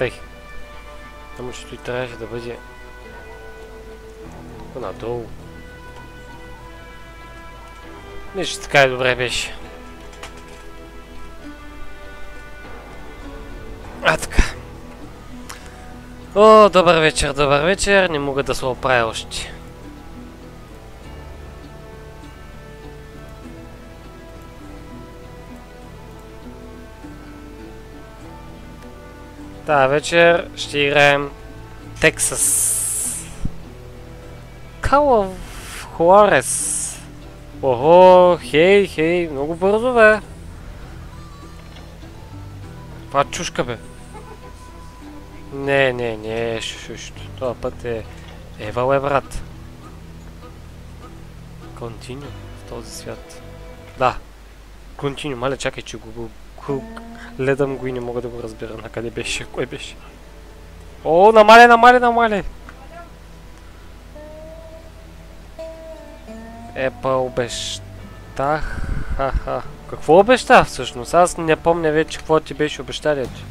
Тъй. Ама че той трябваше да бъде надолу. Нищо, така и добре беше. Така. О, добър вечер, добър вечер. Не мога да се оправя още. Тази вечер ще играем Texas. Call of Juarez. Охо, хей, хей, много бързо, бе. Това чушка, бе. Не, шущо. Това път е Евал, брат. Continue в този свят. Да. Continue, маля, чакай, че го гледам го и не мога да го разбера. На къде беше, кой беше. О, намаля! Обещах. Какво обещах всъщност? Аз не помня вече какво ти беше обещанието.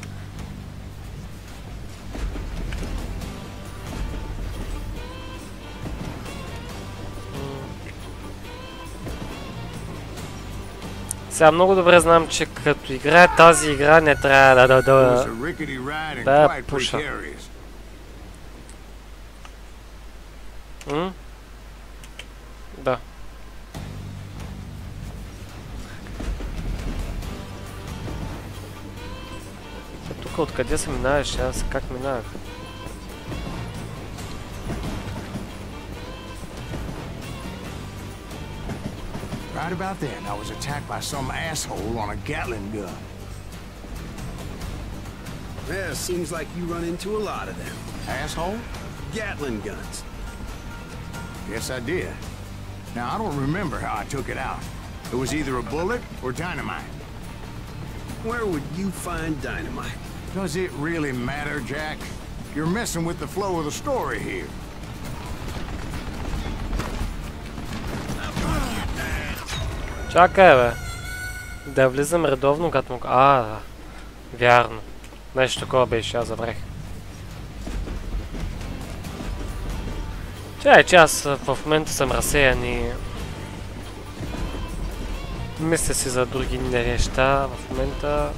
Сега много добре знам, че като играя тази игра не трябва да пуша. Да. Тук откъде се минаваш? Аз как минавах? Right about then, I was attacked by some asshole on a Gatling gun. Yeah, seems like you run into a lot of them. Asshole? Gatling guns. Yes, I did. Now, I don't remember how I took it out. It was either a bullet or dynamite. Where would you find dynamite? Does it really matter, Jack? You're messing with the flow of the story here. Чакай, бе. Да влизам редовно, като мога. Вярно. Нещо такова беше, аз забрах. Че аз в момента съм разсеян и мисля си за други неща в момента.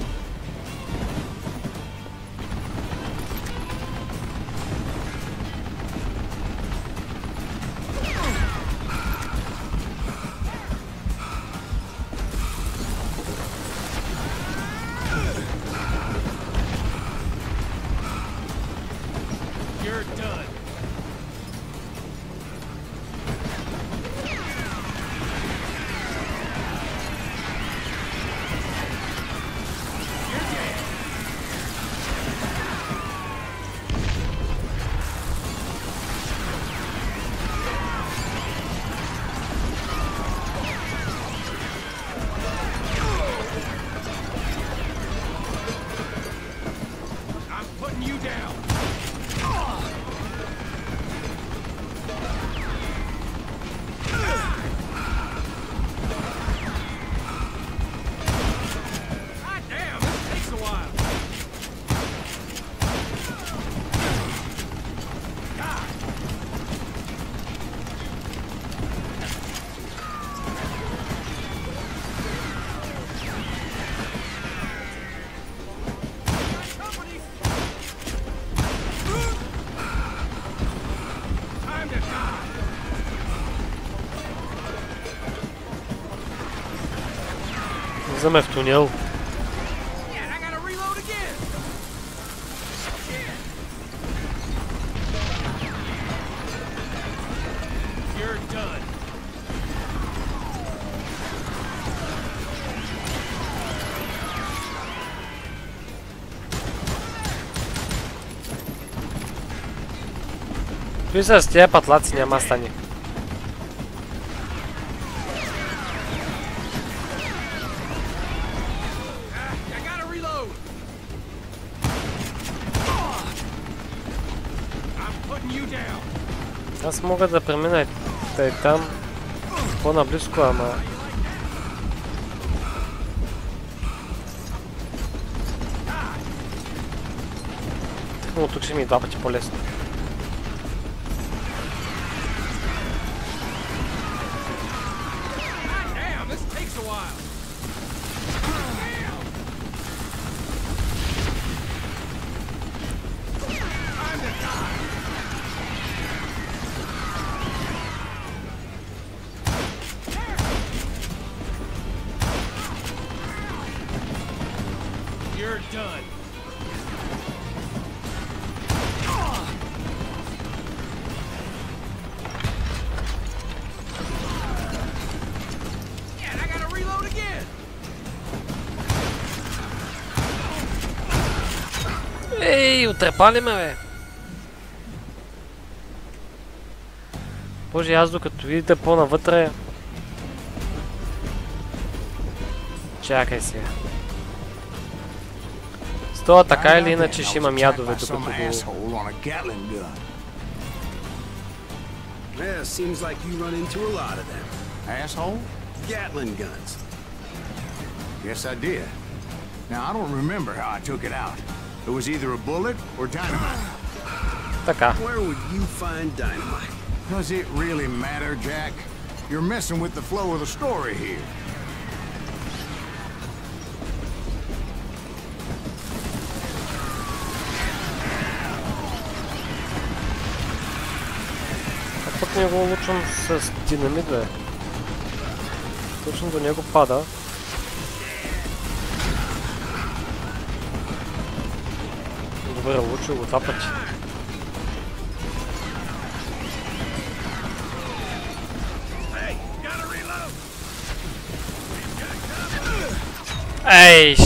Влизаме в тунел. Той с тия патлаци няма стане. Аз мога да премина и там по-наблизко, ама... Но тук ще ми е два пъти по-лесно. Ей, отрепали ме, бе! Боже, аз докато видите по-навътре... Чакай сега. С това така или иначе ще имам ядове, докато го... Yeah, seems like you run into a lot of them. Asshole? Gatling guns. Yes, I did. Now, I don't remember how I took it out. It was either a bullet or dynamite. Така. Where would you find dynamite? Does it really matter, Jack? You're messing with the flow of the story here. А пък не го улучвам с динамит, бе. Точно до него пада. Добре, улучил го два пъти. Ейш!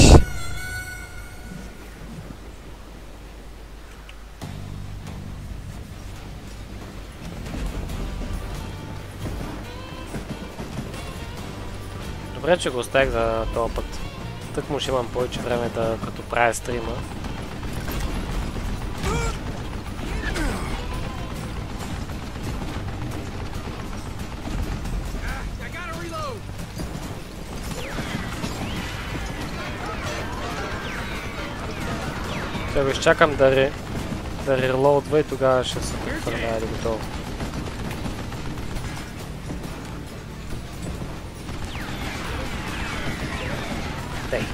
Добре, че го оставих за този път. Тък му ще имам повече време да като правя стрима. Ще го изчакам да релоудва и тогава ще се потвърдя готово. Ей.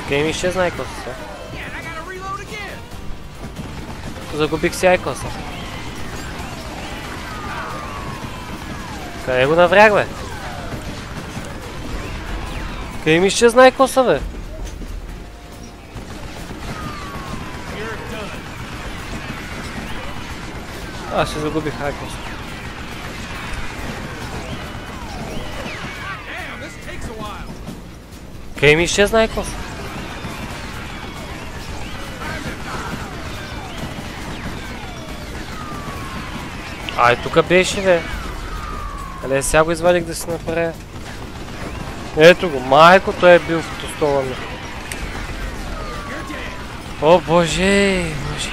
Къде ми изчезна айкоса сега? Загубих си айкоса. Къде го наврях, бе? Къде ми изчезна айкоса, бе? Аз ще загубих айкоса. Къде ми изчезна айкоса? Ай, тука беше, бе. Але сега го извадих да си направя. Ето го, майко, той е бил в стола ми. О, боже, боже.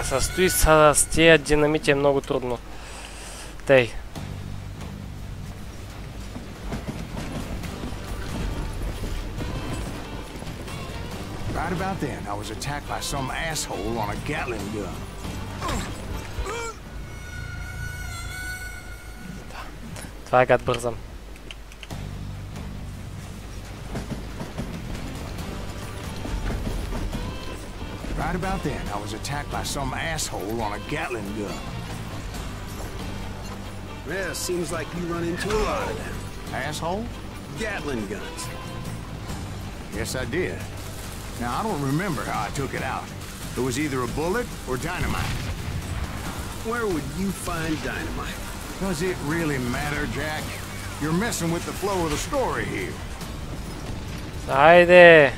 Състои с тия динамити е много трудно. Тей. Right about then, I was attacked by some asshole on a Gatling gun. Това е гад бързам. Right about then, I was attacked by some asshole on a Gatling gun. Yeah, seems like you run into a lot of them. Asshole? Gatling guns. Yes, I did. Now, I don't remember how I took it out. It was either a bullet or dynamite. Where would you find dynamite? Does it really matter, Jack? You're messing with the flow of the story here. Айде!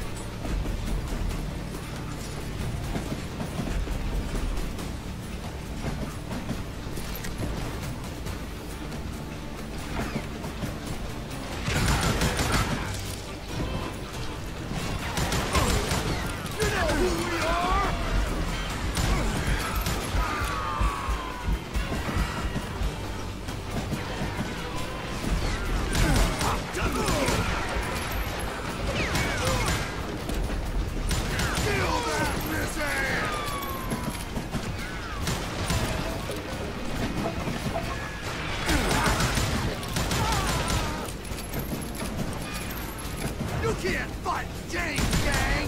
can't fight James, gang!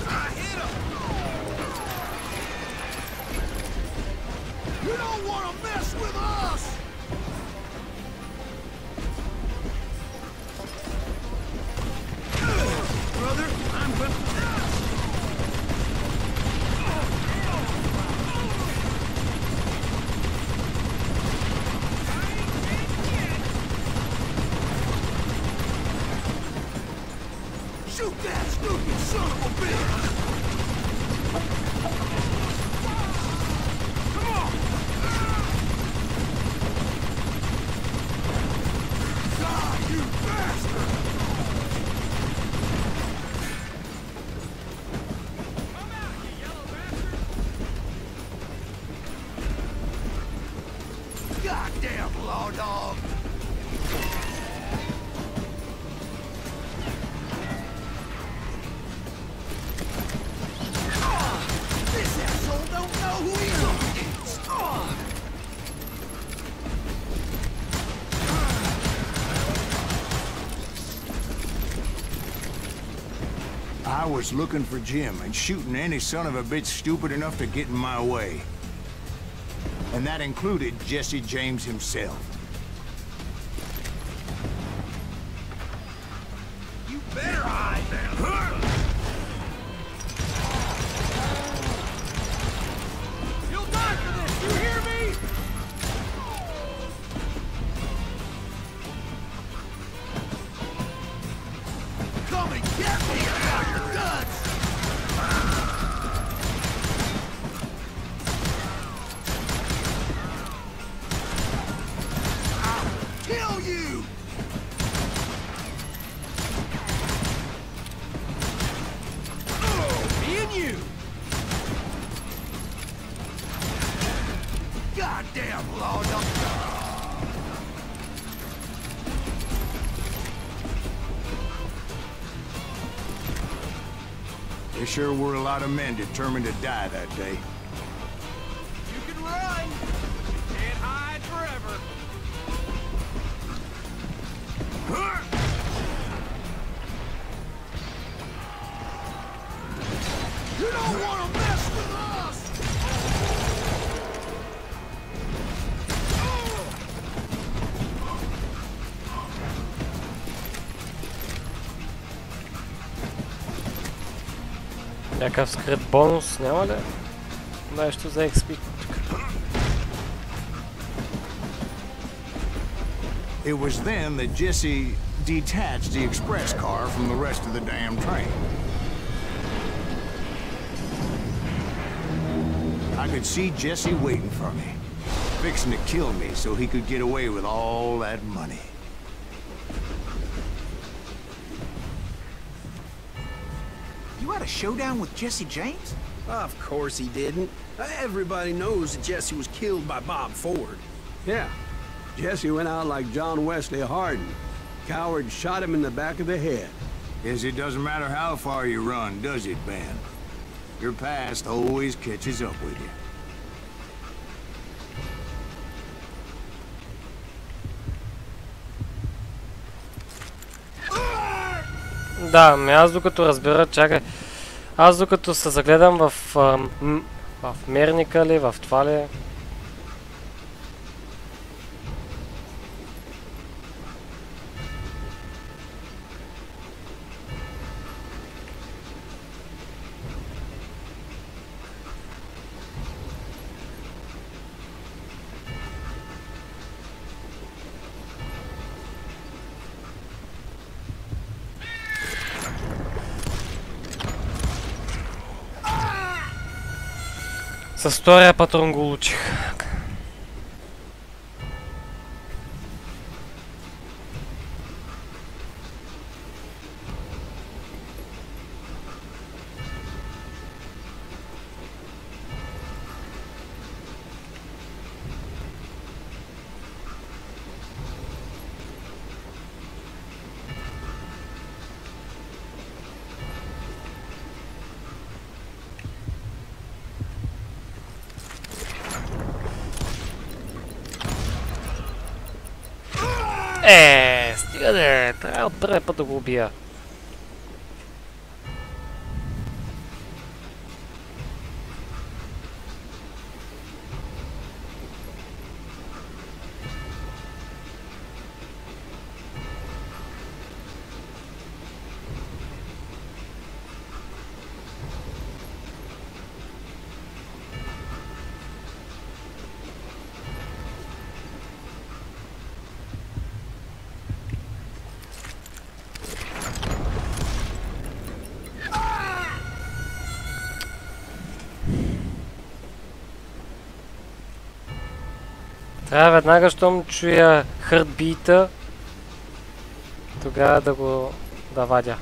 I hit him! You don't want to mess with us! Brother, I'm gonna... Shoot that stupid son of a bitch! Come on! Die, you bastard! Come out, you yellow bastard! Goddamn law dog! This asshole don't know who he is! I was looking for Jim and shooting any son of a bitch stupid enough to get in my way. And that included Jesse James himself. You better hide now! You'll die for this, you hear me? Come and get me about your guts! I'll kill you! Me and you! Goddamn law dog! There sure were a lot of men determined to die that day. You can run! Can't hide forever! You don't want to mess with us! Някакъв скрит бонус, няма ли? Нещо за XP. It was then that Jesse detached the express car from the rest of the damn train. I could see Jesse waiting for me, fixing to kill me so he could get away with all that money. You had a showdown with Jesse James? Of course he didn't. Everybody knows that Jesse was killed by Bob Ford. Yeah. Jesse went out like John Wesley Hardin. Coward shot him in the back of the head. Guess it doesn't matter how far you run, does it, Ben? Your past always catches up with you. Да, ами аз докато разбера, чакай. Аз докато се загледам в мерника ли, в това ли. С втория патрон го улучих. Стига де! Трябва от първия път да го убия. Трябва веднага, щом чуя хъртбита, тогава да го вадя.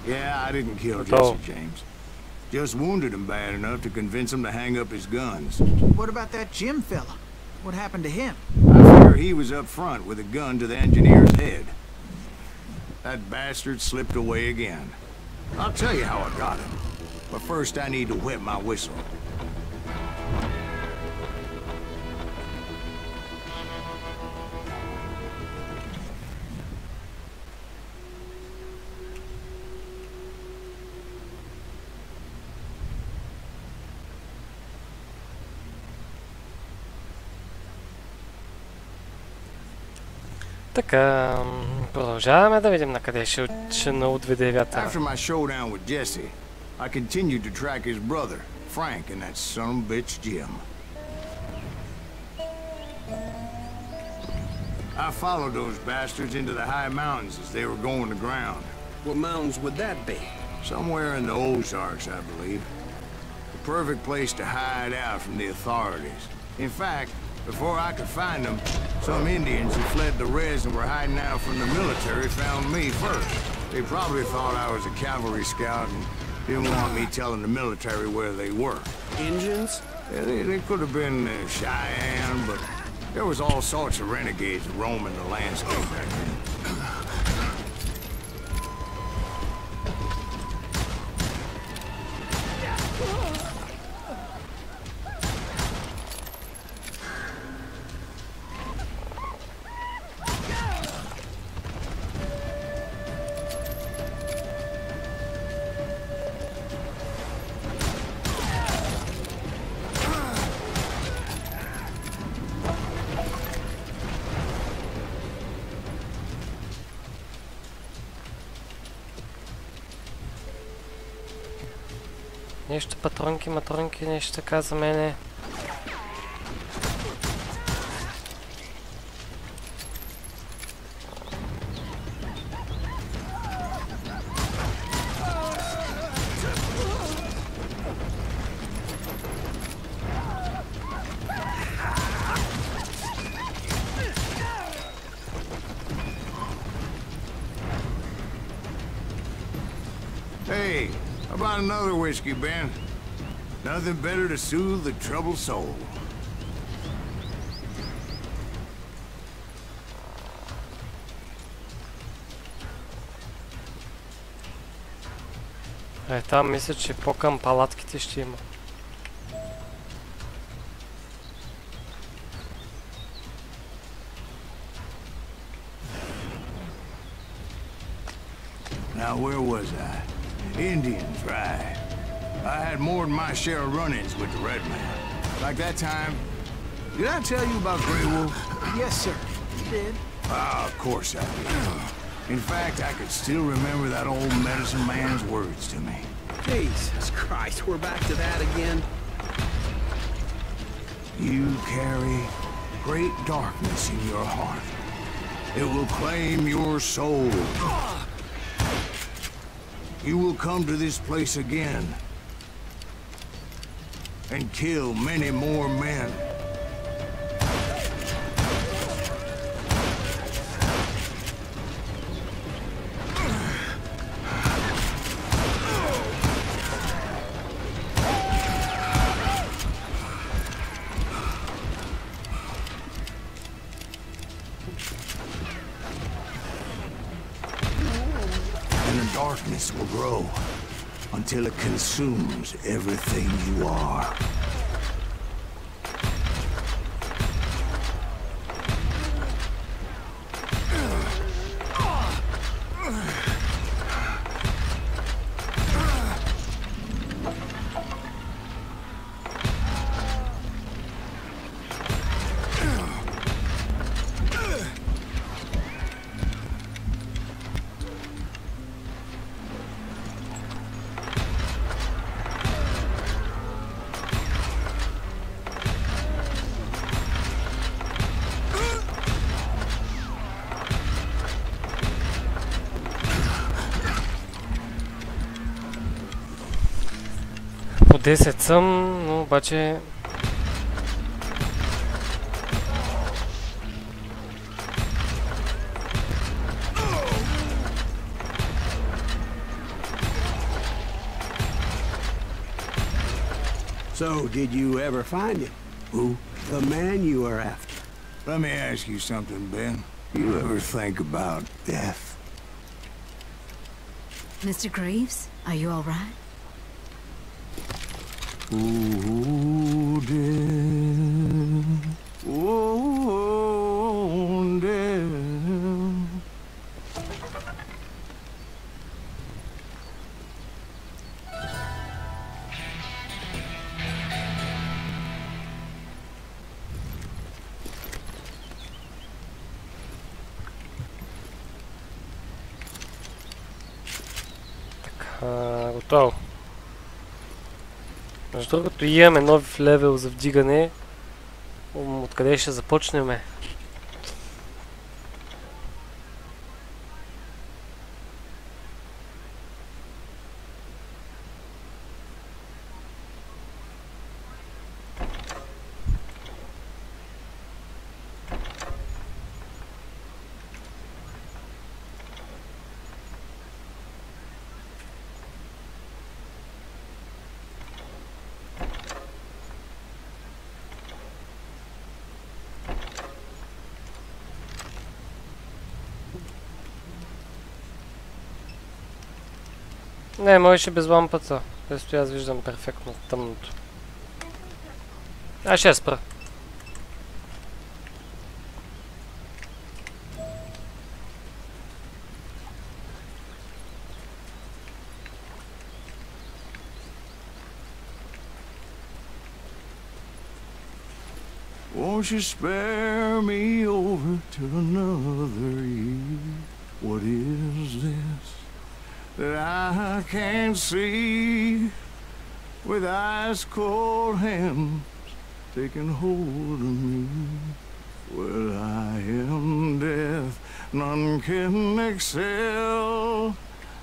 Yeah, I didn't kill Jesse James. Just wounded him bad enough to convince him to hang up his guns. What about that Jim fella? What happened to him? I figure he was up front with a gun to the engineer's head. That bastard slipped away again. I'll tell you how I got him. But first I need to wet my whistle. Така, продължаваме да видим на къде ще наотведе вятъра. After my showdown with Jesse, I continued to track his brother, Frank, and that son of a bitch Jim. I followed those bastards into the high mountains as they were going to ground. What mountains would that be? Somewhere in the Ozarks, I believe. The perfect place to hide out from the authorities. In fact, before I could find them, some Indians who fled the res and were hiding out from the military found me first. They probably thought I was a cavalry scout and didn't want me telling the military where they were. Indians? Yeah, they could have been Cheyenne, but there was all sorts of renegades roaming the landscape back then. Нещо патронки, матронки, нещо така за мене. Hey, how about another whiskey, Ben? Nothing better to soothe the troubled soul. Там мисля, че по-към палатките ще има. Now, where was I? Indians, right? I had more than my share of run-ins with the Red Man. Like that time. Did I tell you about Grey Wolf? Yes, sir. You did. Ah, of course I did. In fact, I could still remember that old medicine man's words to me. Jesus Christ, we're back to that again. You carry great darkness in your heart. It will claim your soul. You will come to this place again and kill many more men. darkness will grow until it consumes everything you are. По 10 съм, но обаче... So, did you ever find him? Who? The man you are after. Let me ask you something, Ben. You ever think about death? Mr. Graves, are you all right? Oh, death. Oh, death. Готово. Между другото имаме нов левел за вдигане. Откъде ще започнем? Не, можеше без лампата. Десто аз виждам перфектно тъмното. Ще я спра. Won't you spare me over to another year? What is this that I can't see with ice cold hands taking hold of me? Well, I am death, none can excel.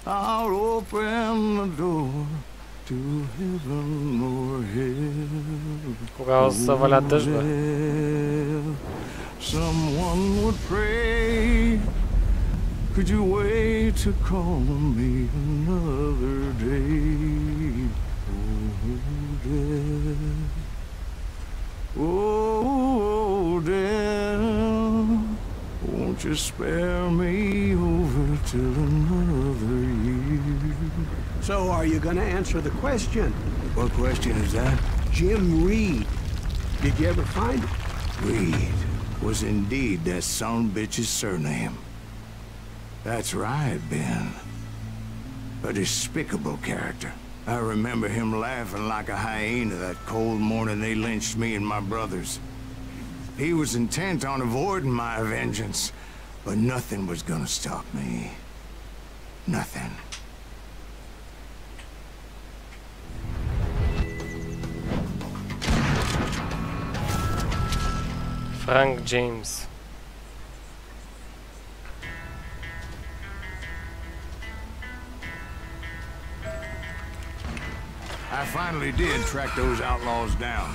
I'll open the door to heaven or hell. Кога се валя дъжд, бе? Someone would pray. Could you wait to call me another day? Oh, death. Oh, death. Won't you spare me over till another year? So, are you gonna answer the question? What question is that? Jim Reed. Did you ever find him? Reed was indeed that son-bitch's surname. That's right, Ben. A despicable character. I remember him laughing like a hyena that cold morning they lynched me and my brothers. He was intent on avoiding my vengeance, but nothing was gonna stop me. Nothing. Frank James. I finally did track those outlaws down.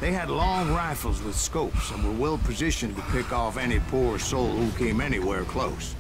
They had long rifles with scopes and were well positioned to pick off any poor soul who came anywhere close.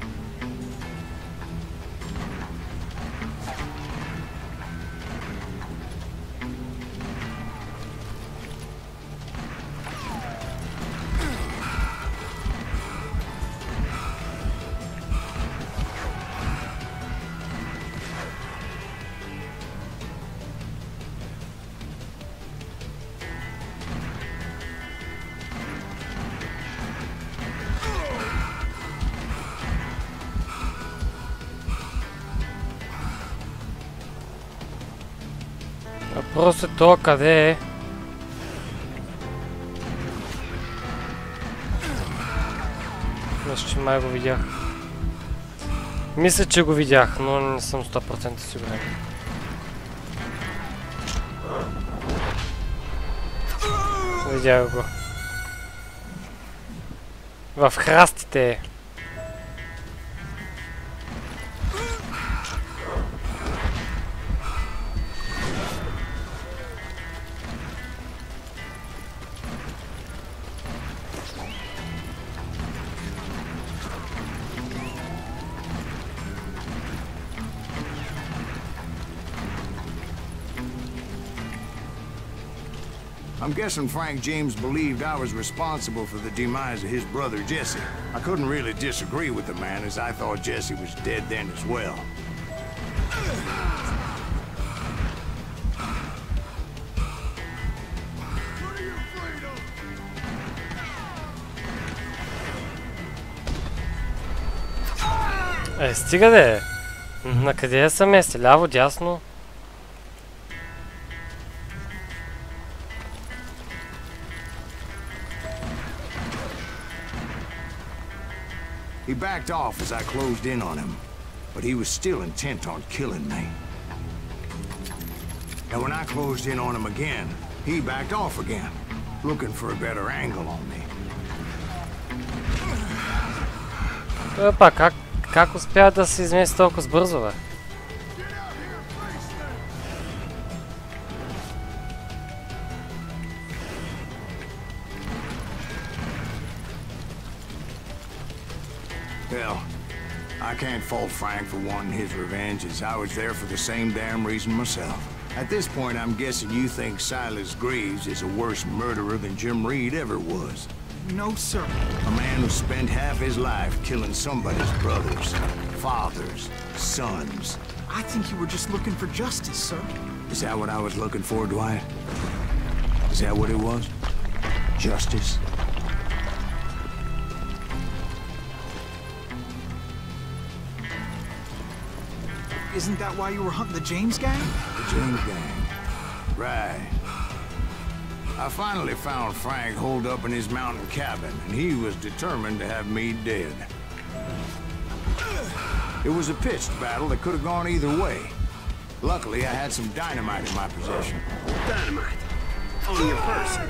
Въпросът е то къде е. Мисля, че май го видях. Мисля, че го видях, но не съм 100% сигурен. Видях го. В храстите е. I'm guessing Frank James believed I was responsible for the demise of his brother Jesse. I couldn't really disagree with the man, as I thought Jesse was dead then as well. Стига де! Накъде са мести? Ляво, дясно? He backed off as I closed in on him, but he was still intent on killing me. And when I closed in on him again, he backed off again, looking for a better angle on me. Епа, как успя да се измести толкова бързо, бе? Well, I can't fault Frank for wanting his revenge, as I was there for the same damn reason myself. At this point, I'm guessing you think Silas Greaves is a worse murderer than Jim Reed ever was. No, sir. A man who spent half his life killing somebody's brothers, fathers, sons. I think you were just looking for justice, sir. Is that what I was looking for, Dwight? Is that what it was? Justice? Isn't that why you were hunting the James gang? The James gang. Right. I finally found Frank holed up in his mountain cabin, and he was determined to have me dead. It was a pitched battle that could have gone either way. Luckily, I had some dynamite in my possession. Dynamite? On your person?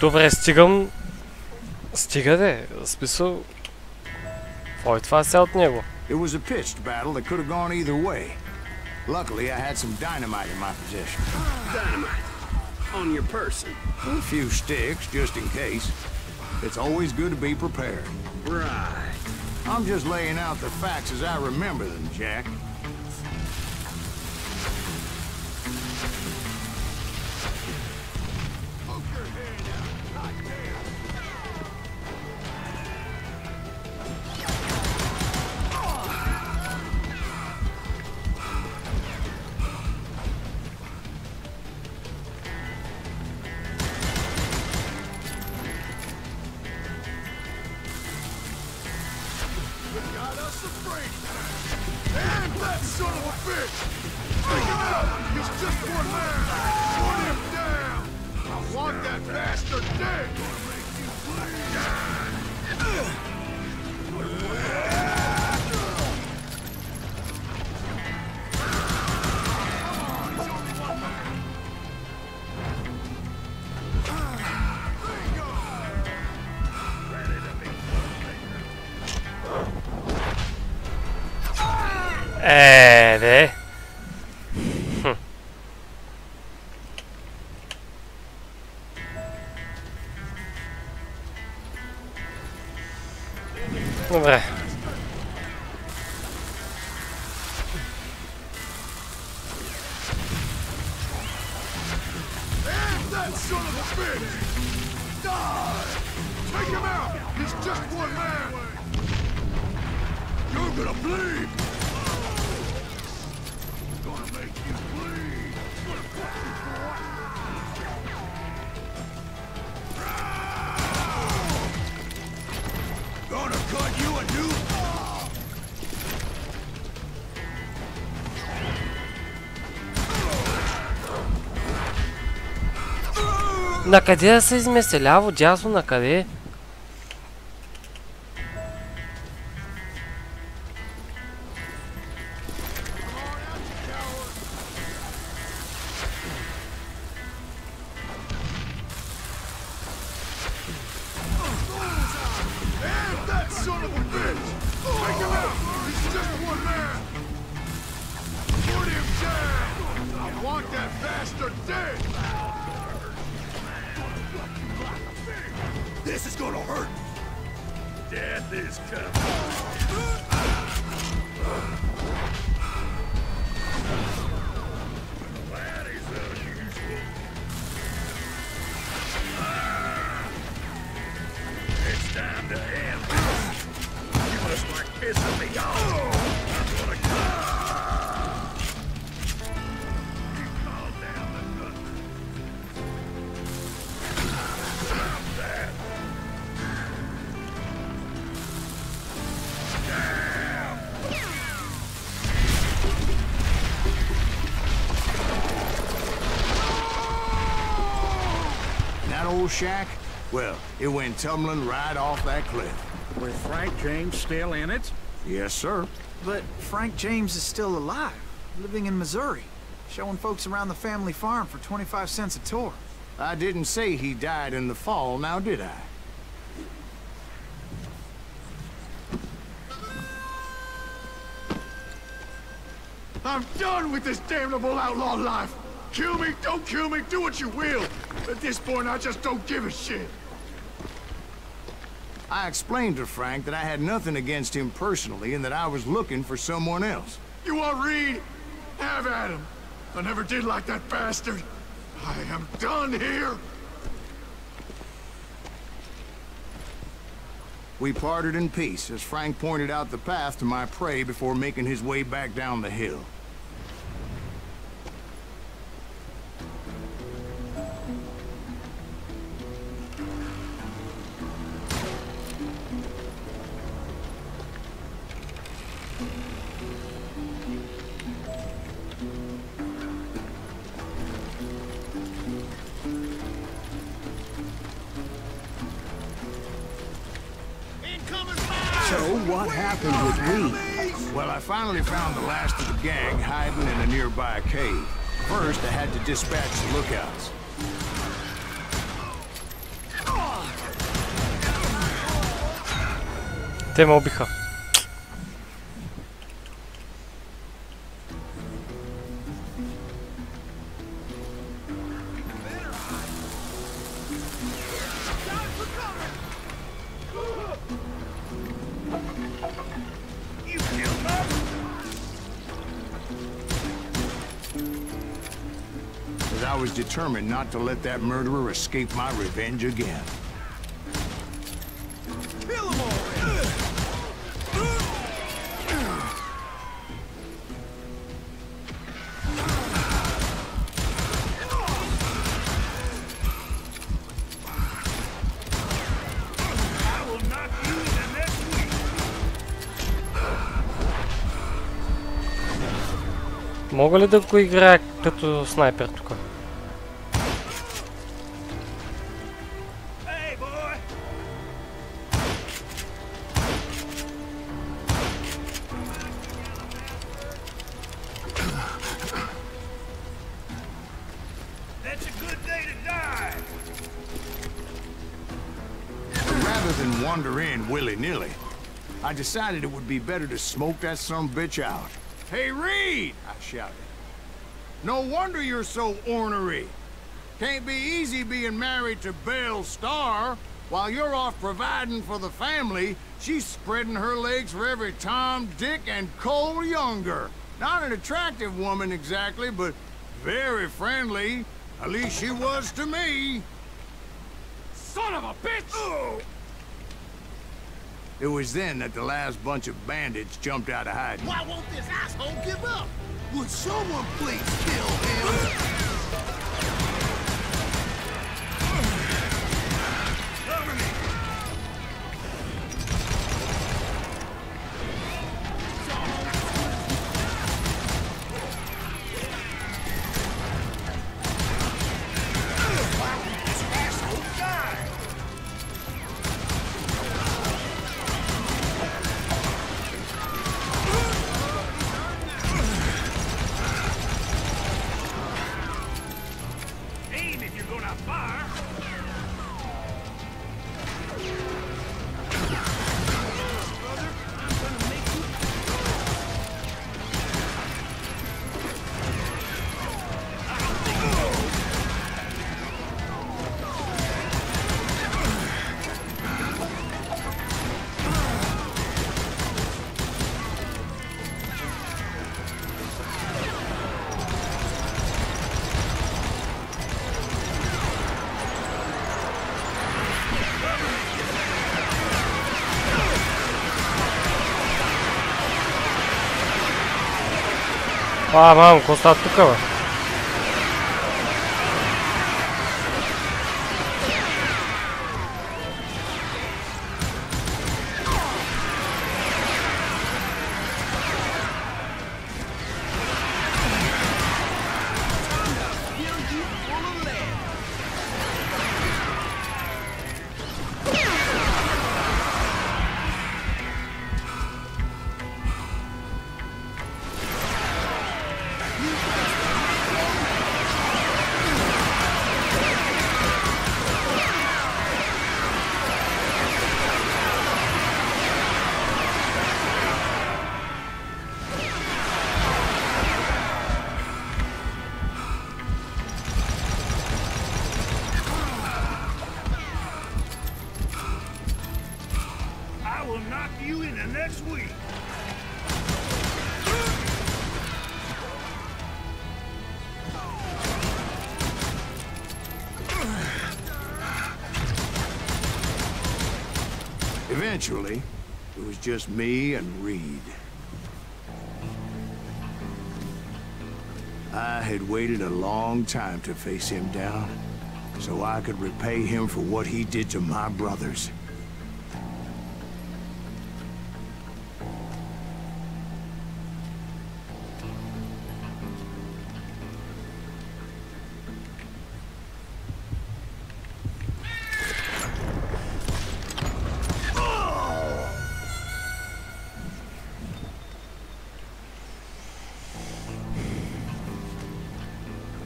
Добре, стигам... Стига де, смисъл... Ой, това е от него. It was a pitched battle that could have gone either way. Luckily, I had some dynamite in my possession. Dynamite? On your person? A few sticks, just in case. It's always good to be prepared. Right. I'm just laying out the facts as I remember them, Jack. Айде. Добре. Накъде да се изместя? Ляво, дясно, накъде? This is gonna hurt. Death is coming. That is unusual. It's time to end. You must like pissing me off. I'm gonna you call down the thunder. Stop that. That old shack? Well, it went tumbling right off that cliff. With Frank James still in it? Yes, sir. But Frank James is still alive, living in Missouri, showing folks around the family farm for 25 cents a tour. I didn't say he died in the fall, now did I? I'm done with this damnable outlaw life! Kill me, don't kill me, do what you will! At this point, I just don't give a shit. I explained to Frank that I had nothing against him personally and that I was looking for someone else. You want Reed? Have at him. I never did like that bastard. I am done here. We parted in peace as Frank pointed out the path to my prey before making his way back down the hill. So, what happened with Reed? Well, I finally found the last of the gang hiding in a nearby cave. First, I had to dispatch the lookouts. Те ме убиха. As I was determined not to let that murderer escape my revenge again. Kill 'em all! Мога ли да го играя като снайпер тук? Rather than wander in willy-nilly, I decided it would be better to smoke that sumbitch out. Hey, Reed! I shouted. No wonder you're so ornery. Can't be easy being married to Belle Starr. While you're off providing for the family, she's spreading her legs for every Tom, Dick, and Cole Younger. Not an attractive woman exactly, but very friendly. At least she was to me. Son of a bitch! Oh. It was then that the last bunch of bandits jumped out of hiding. Why won't this asshole give up? Would someone please kill him? Мам, какво става тук, бе? Eventually, it was just me and Reed. I had waited a long time to face him down, so I could repay him for what he did to my brothers.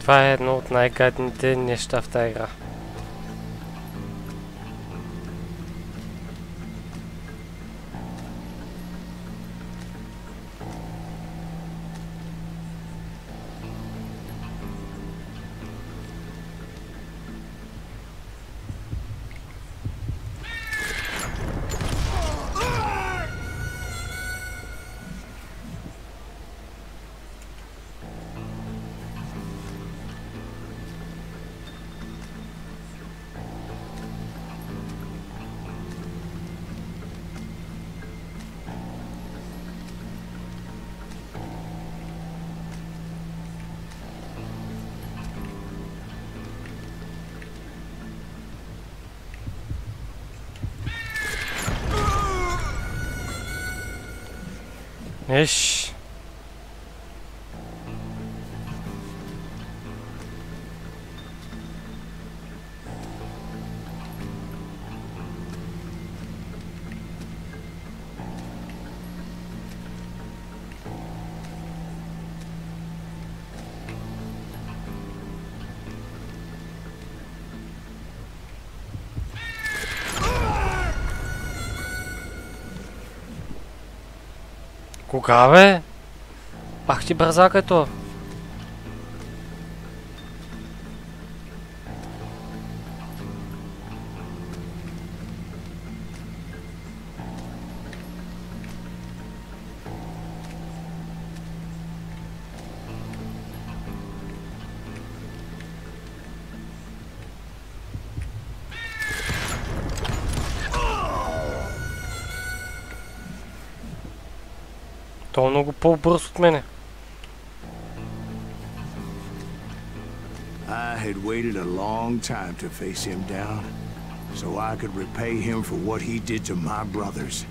Това е едно от най-гадните неща в тази игра. Еш. Кога, бе? Пак ти бърза като. Той е много по-бърз от мене. I had waited a long time to face him down, so I could repay him for what he did to my brothers.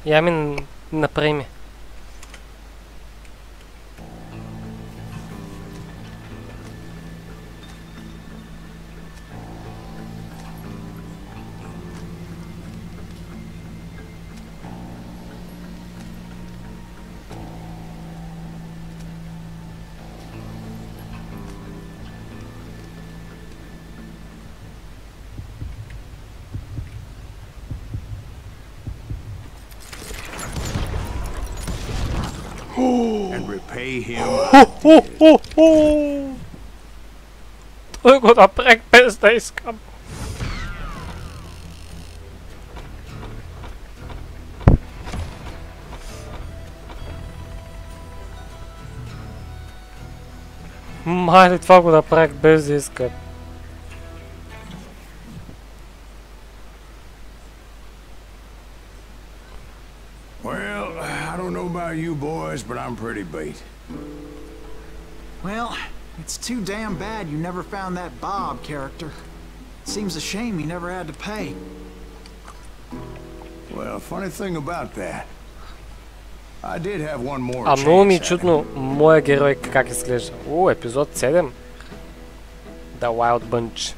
Я ми направи ми. And repay him. Той го напрех без да искам. Мали, това го направих без да искам. Well, I don't know about you boys, but I'm pretty beat. Well, it's too damn bad you never found that Bob character. Seems a shame he never had to pay. Well, funny thing about that, I did have one more А много ми е chance at чудно моя герой как изглежда. Епизод 7. The Wild Bunch.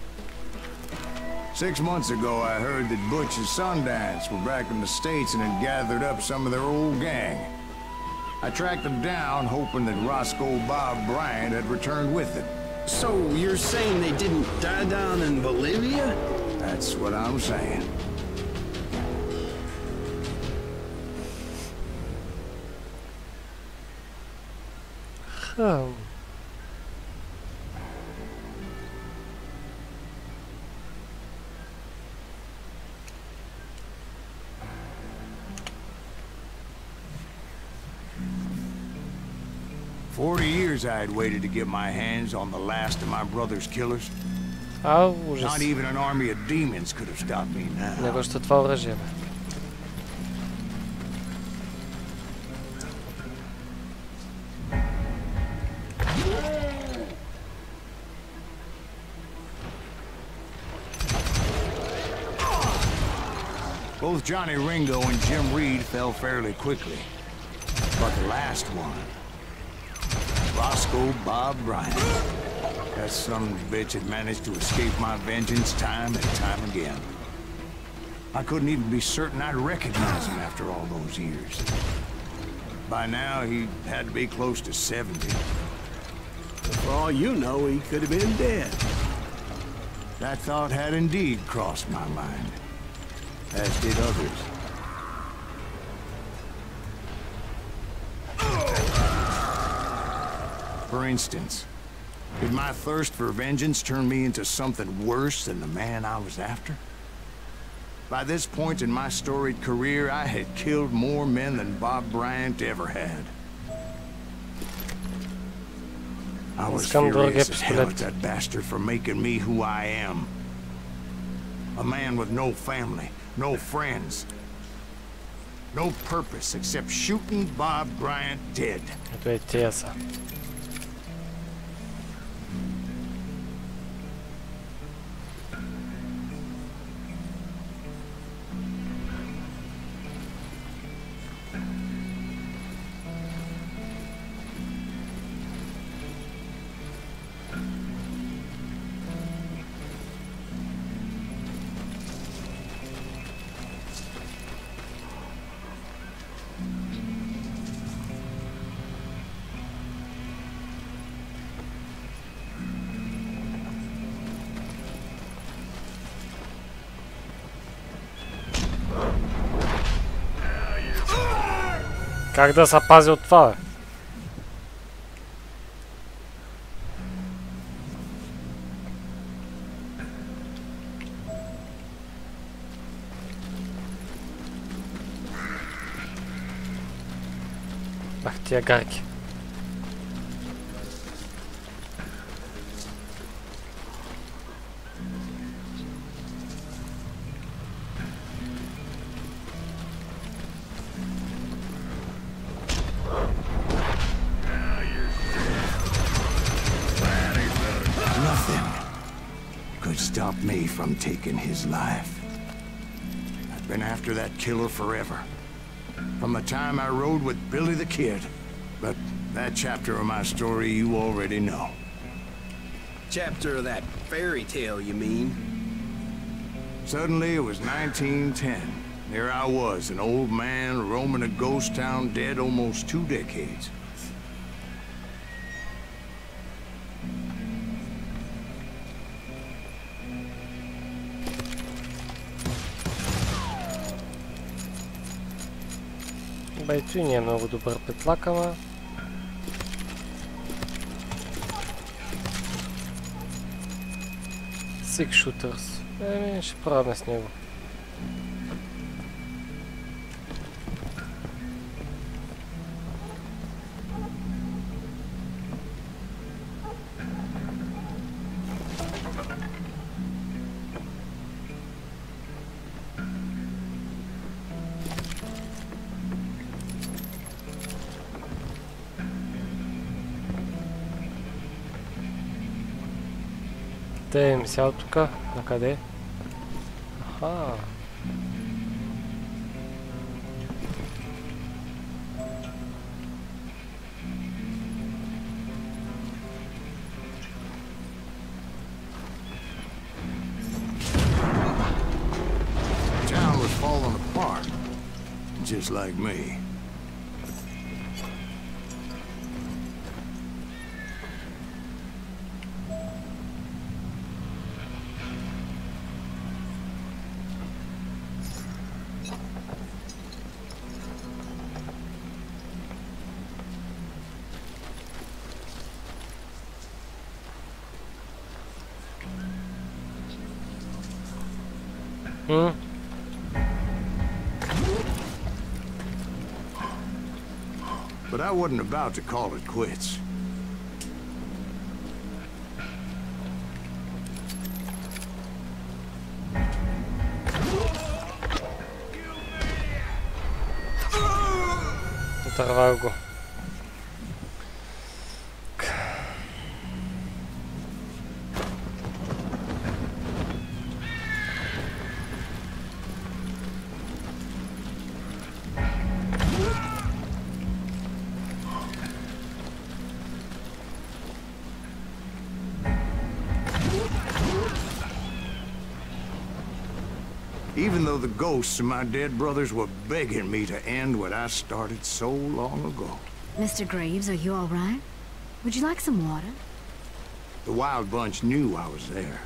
6 months ago, I heard that Butch and Sundance were back in the States and had gathered up some of their old gang. I tracked them down, hoping that Roscoe Bob Bryant had returned with it. So you're saying they didn't die down in Bolivia? That's what I'm saying. Хм. 40 years I had waited to get my hands on the last of my brother's killers. Ужас. Not even an army of demons could have stopped me now. Него ще това оръжие, бе. Both Johnny Ringo and Jim Reed fell fairly quickly. But the last one, Roscoe Bob Bryant, that son of a bitch had managed to escape my vengeance time and time again. I couldn't even be certain I'd recognize him after all those years. By now, he had to be close to 70. For all you know, he could have been dead. That thought had indeed crossed my mind, as did others. For instance, did my thirst for vengeance turn me into something worse than the man I was after? By this point in my storied career, I had killed more men than Bob Bryant ever had. I was furious as hell at that bastard for making me who I am. A man with no family, no friends, no purpose except shooting Bob Bryant dead. Ето е теса. Как да се пази от това, бе? Ах, тия гарки. Stop me from taking his life. I've been after that killer forever. from the time I rode with Billy the Kid. But that chapter of my story you already know. Chapter of that fairy tale, you mean? Suddenly it was 1910. There I was, an old man roaming a ghost town dead almost 2 decades. Байцу не е много добър петлак, ама... Six Shooters. Ще правим с него. Те ми сяда тука. На къде? Аха. Town was falling apart, just like me. But I wasn't about to call it quits. Оторвал го. Even though the ghosts of my dead brothers were begging me to end what I started so long ago. Mr. Graves, are you all right? Would you like some water? The Wild Bunch knew I was there.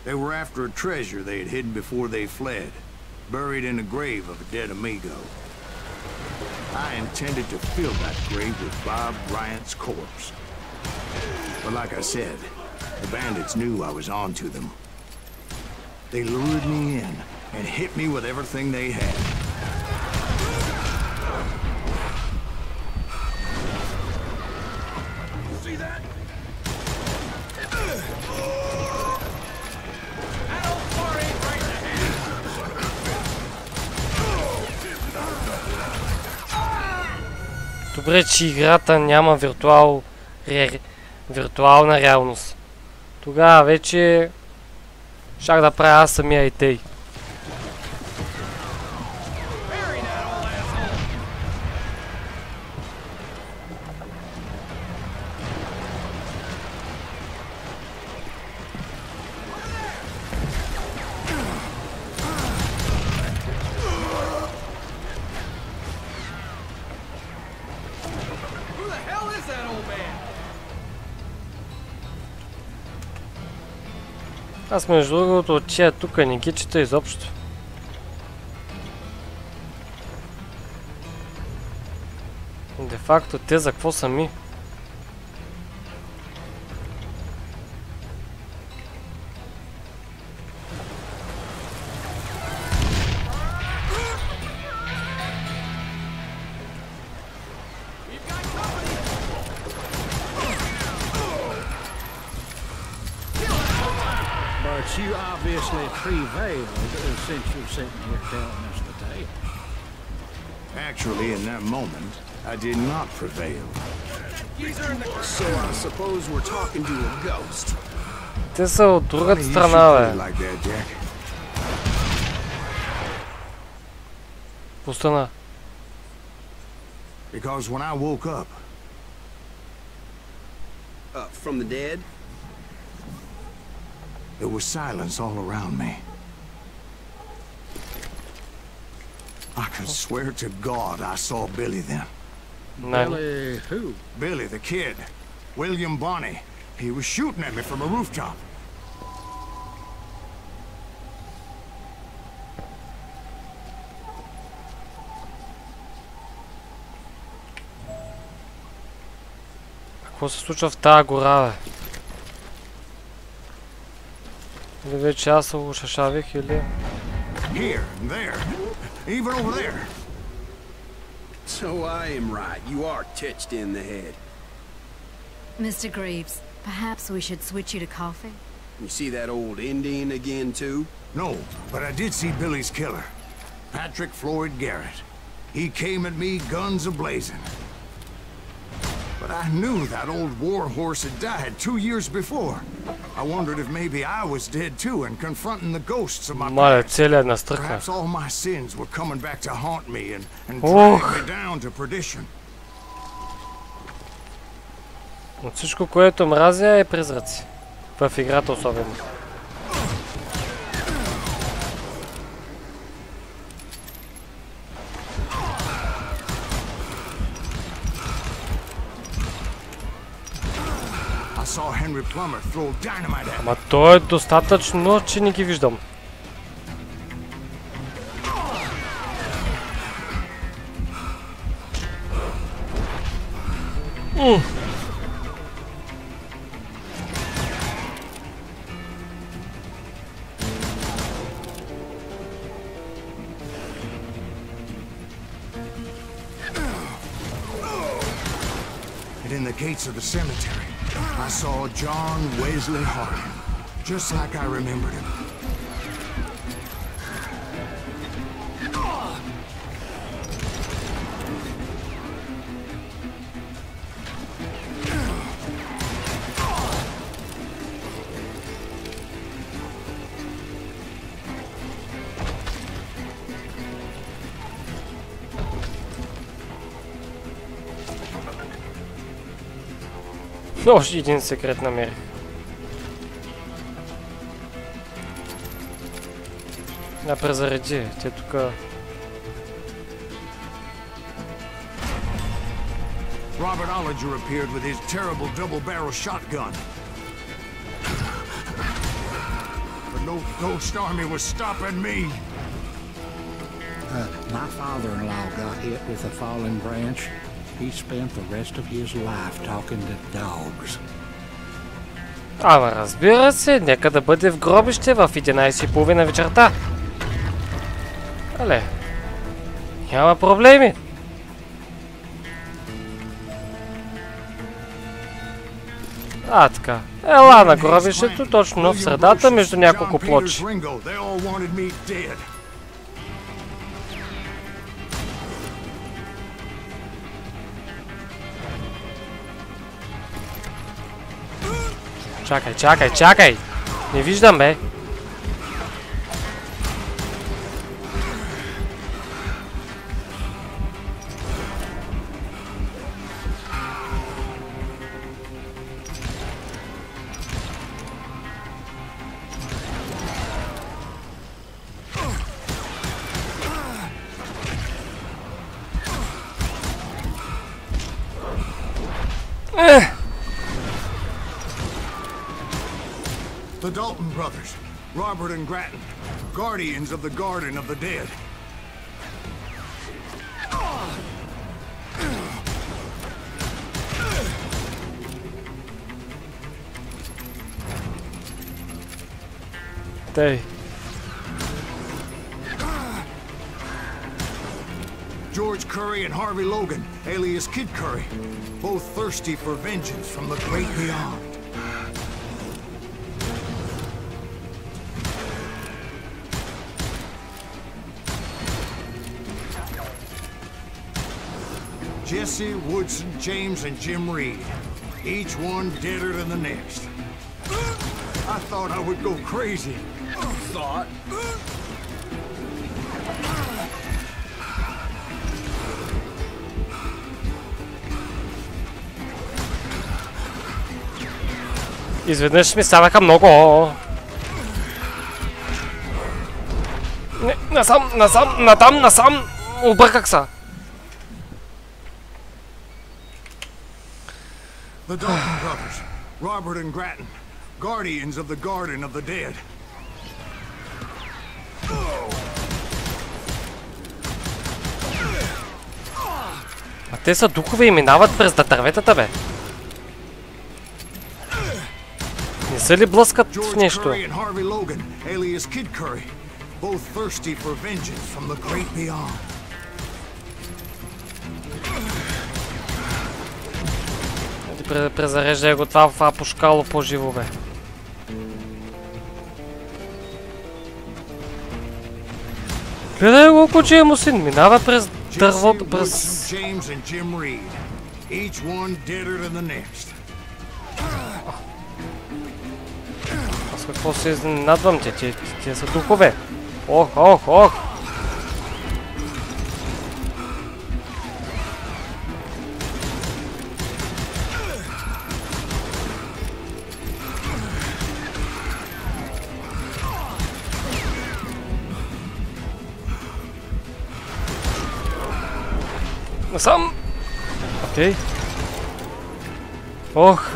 They were after a treasure they had hidden before they fled, buried in the grave of a dead amigo. I intended to fill that grave with Bob Bryant's corpse. But like I said, the bandits knew I was onto them. They lured me in and hit me with everything they had. See that? Добре, че играта няма виртуална реалност. Тогава вече щях да правя аз самия и тъй. Аз между другото от тия тук не ги чета изобщо. Де факто те за какво са ми? You obviously prevailed since you're sitting here telling us the tale. Actually, in that moment, I did not prevail. So I suppose we're talking to a ghost. Те са от другата страна, бе. Like that, Jack. Пустана. Because when I woke up... From the dead? There was silence all around me. I could swear to God I saw Billy then. Billy who? Billy, the kid. William Bonney. He was shooting at me from a rooftop. Какво се случва в тази гора, бе? Или вече аз се ушашавих, или... Here, there, even over there. So I am right. You are touched in the head. Mr. Greaves, perhaps we should switch you to coffee? You see that old Indian again, too? No, but I did see Billy's killer. Patrick Floyd Garrett. He came at me guns a-blazing. But I knew that old war horse had died 2 years before. I wondered if maybe I was dead too and confronting the ghosts of my past. Perhaps all my sins were coming back to haunt me and drag me down to perdition. От всичко, което мразя, е призраци. В играта особено. Ама то е достатъчно, че не ги виждам. In the gates of the cemetery, I saw John Wesley Hardin, just like I remembered him. Още един секрет намерих. Да презареди, те тук... Robert Ollinger appeared with his terrible double-barrel shotgun. But no ghost army was stopping me. My father-in-law got hit with a falling branch. He spent the rest of his life talking to dogs. Ама разбира се, нека да бъде в гробище в 11:30 вечерта. Але, няма проблеми. А, така. Ела на гробището, точно в средата между няколко плочи. Чакай, чакай, чакай! Не виждам, бе! The Dalton brothers, Robert and Grattan, guardians of the Garden of the Dead. They. George Curry and Harvey Logan, alias Kid Curry, both thirsty for vengeance from the great beyond. Jesse, Woodson, James, and Jim Reed. Each one deader than the next. I thought I would go crazy. Thought? Изведнъж ми станаха много. Не, насам. Обърках се. The Dalton brothers, Robert and Grattan, guardians of the Garden of the Dead. А те са духове и минават през дърветата, бе. Не се ли блъскат в нещо? Презареждай го това пушкало по-живо, бе. Гледай го, куче му син, минава през дървото, през... Аз какво се изненадвам, те са духове. Ох. Насам! Окей. Ох!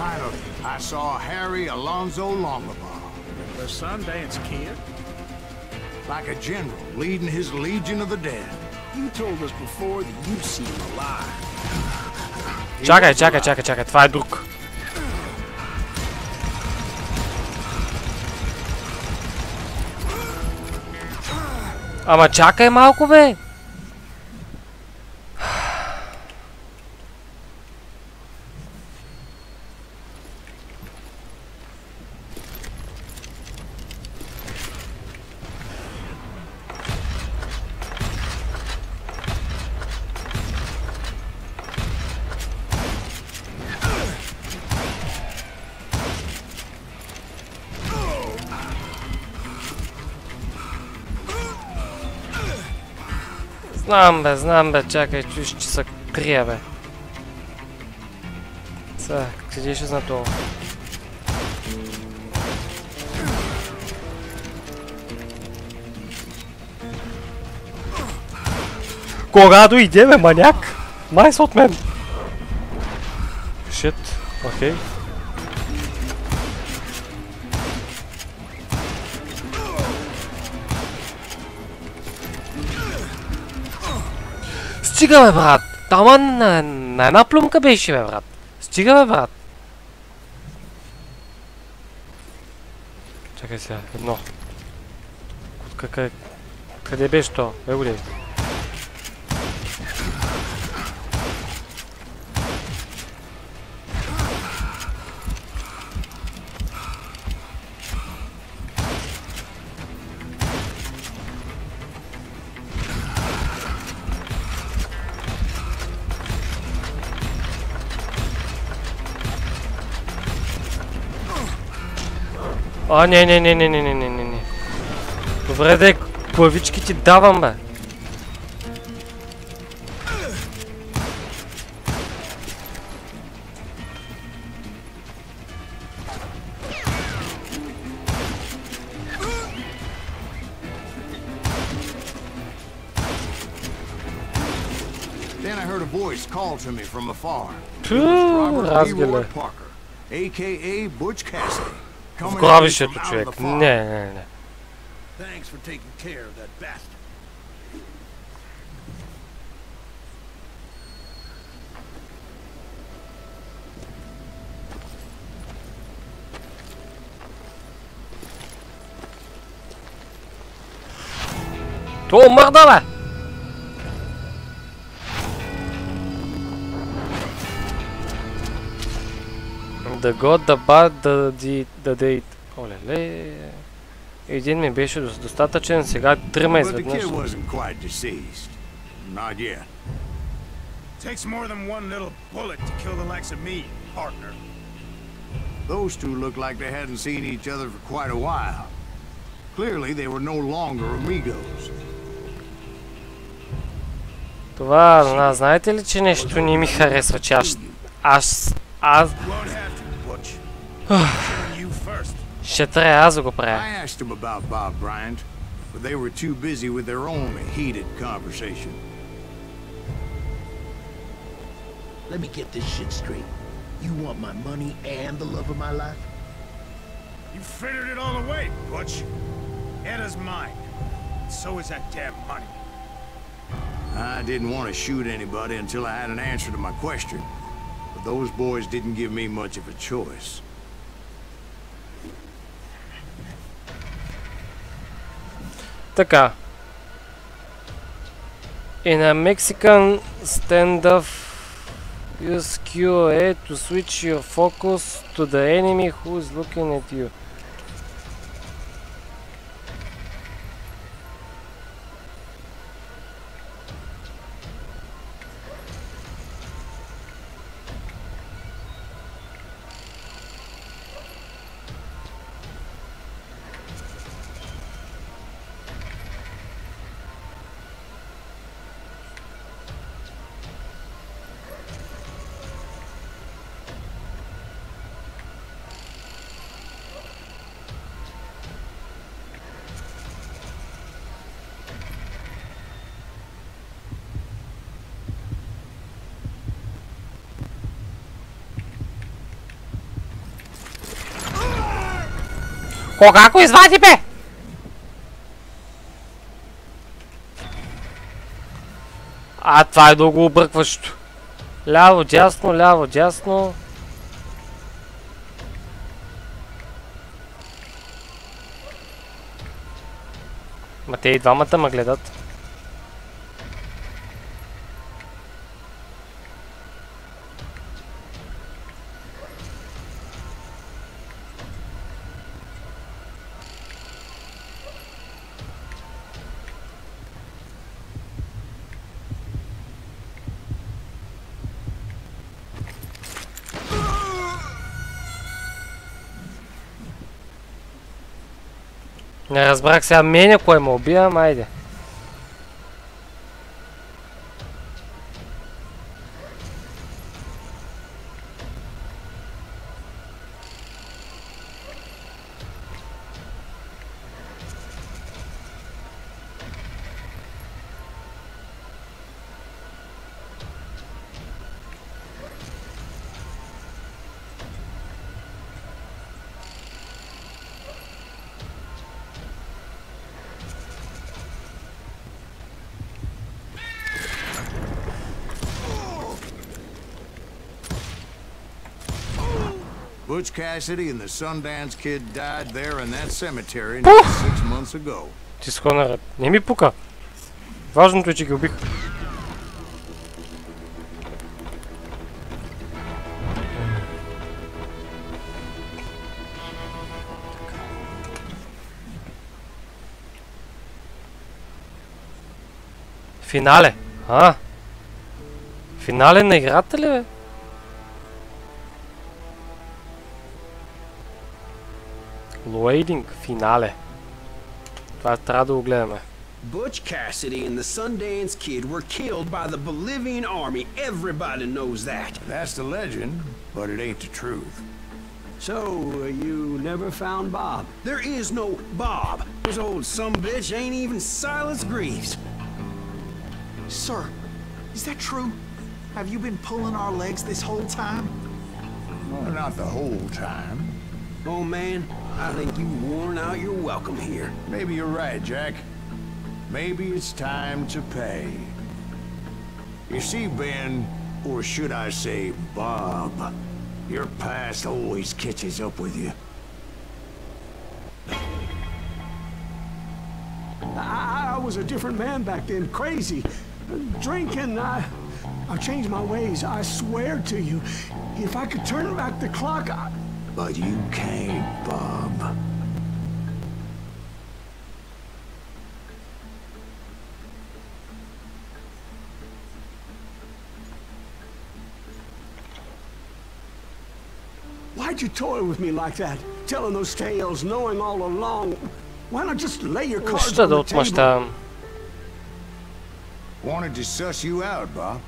I saw Harry Alonzo Longabaugh. The Sundance Kid? Like a general leading his legion of the dead. You told us before that you see him alive. Чакай, това е друг. Ама чакай малко, бе! Знам бе, чакай, чуш, че се крия, бе. Сега, къде ще знато? Кога дойде, бе, маняк? Майс от мен! Шит, окей. Стига, бе, брат! Тама на една плюмка беше, бе, брат. Стига, бе, брат. Чакай сега, едно. Къде беше то? Бе, годи. А, не. Добре, де, главички ти давам, бе. Then I heard a voice call to me from afar. Разгиле. Parker, aka Butch Cassidy. В гробището, човек. Не. Thanks for taking care of that bastard. То мърда, бе! The God, the Bad, the Date. Оле-ле. Един ми беше достатъчен, сега трима изведнъж. Takes more than one little bullet to kill the likes of me, partner. Those two looked like they hadn't seen each other for quite a while. Clearly they were no longer amigos. Това, знаете ли, че нещо не ми харесва, че аз... Ще трябва аз да го правя. I asked them about Bob Bryant, but they were too busy with their own heated conversation. Let me get this shit straight. You want my money and the love of my life? You figured it all away, Butch. Anna's mine. So is that damn money. I didn't want to shoot anybody until I had an answer to my question, but those boys didn't give me much of a choice. Така. In a Mexican standoff, use QA to switch your focus to the enemy who is looking at you. Кога го извади, бе? Това е много объркващо. Ляво, дясно, ляво, дясно. Ма те и двамата ме гледат. Не разбрах сега мене кой ме убия, айде. Butch Cassidy and the Sundance Kid died there in that cemetery 6 months ago. Ти схонарът. Не ми пука. Важното е, че ги убих. Финале. Финале на играта ли, бе? Loading, финале. Това трябва да го гледаме. Butch Cassidy and the Sundance Kid were killed by the Bolivian army. Everybody knows that. That's the legend, but it ain't the truth. So, you never found Bob? There is no Bob. This old sumbitch ain't even Silas Greaves. Sir, is that true? Have you been pulling our legs this whole time? Well, not the whole time. Oh man, I think you've worn out your welcome here. Maybe you're right, Jack. Maybe it's time to pay. You see, Ben, or should I say Bob, your past always catches up with you. I was a different man back then, crazy. Drinking, I've changed my ways, I swear to you. If I could turn back the clock, But you can't, Bob. Why'd you toy with me like that? Telling those tales, knowing all along. Why not just lay your cards Ще on да the table? отмъщавам. Wanted to suss you out, Bob.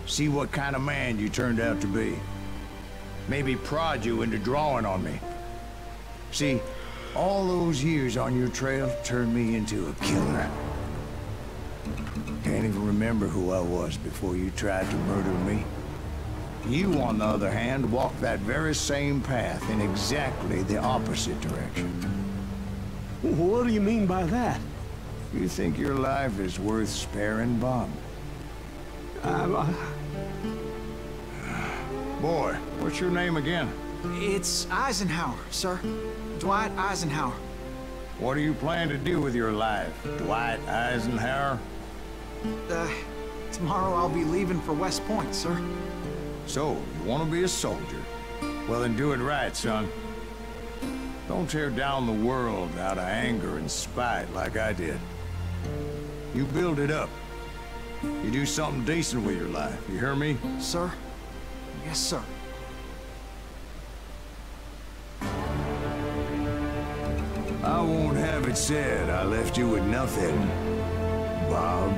See what kind of man you turned out to be. Maybe prod you into drawing on me. See, all those years on your trail turned me into a killer. Can't even remember who I was before you tried to murder me. You, on the other hand, walked that very same path in exactly the opposite direction. What do you mean by that? You think your life is worth sparing, Bob? Boy, what's your name again? It's Eisenhower, sir. Dwight Eisenhower. What do you plan to do with your life, Dwight Eisenhower? Tomorrow I'll be leaving for West Point, sir. So, you want to be a soldier? Well, then do it right, son. Don't tear down the world out of anger and spite like I did. You build it up. You do something decent with your life, you hear me? Sir? Yes, sir. I won't have it said I left you with nothing, Bob.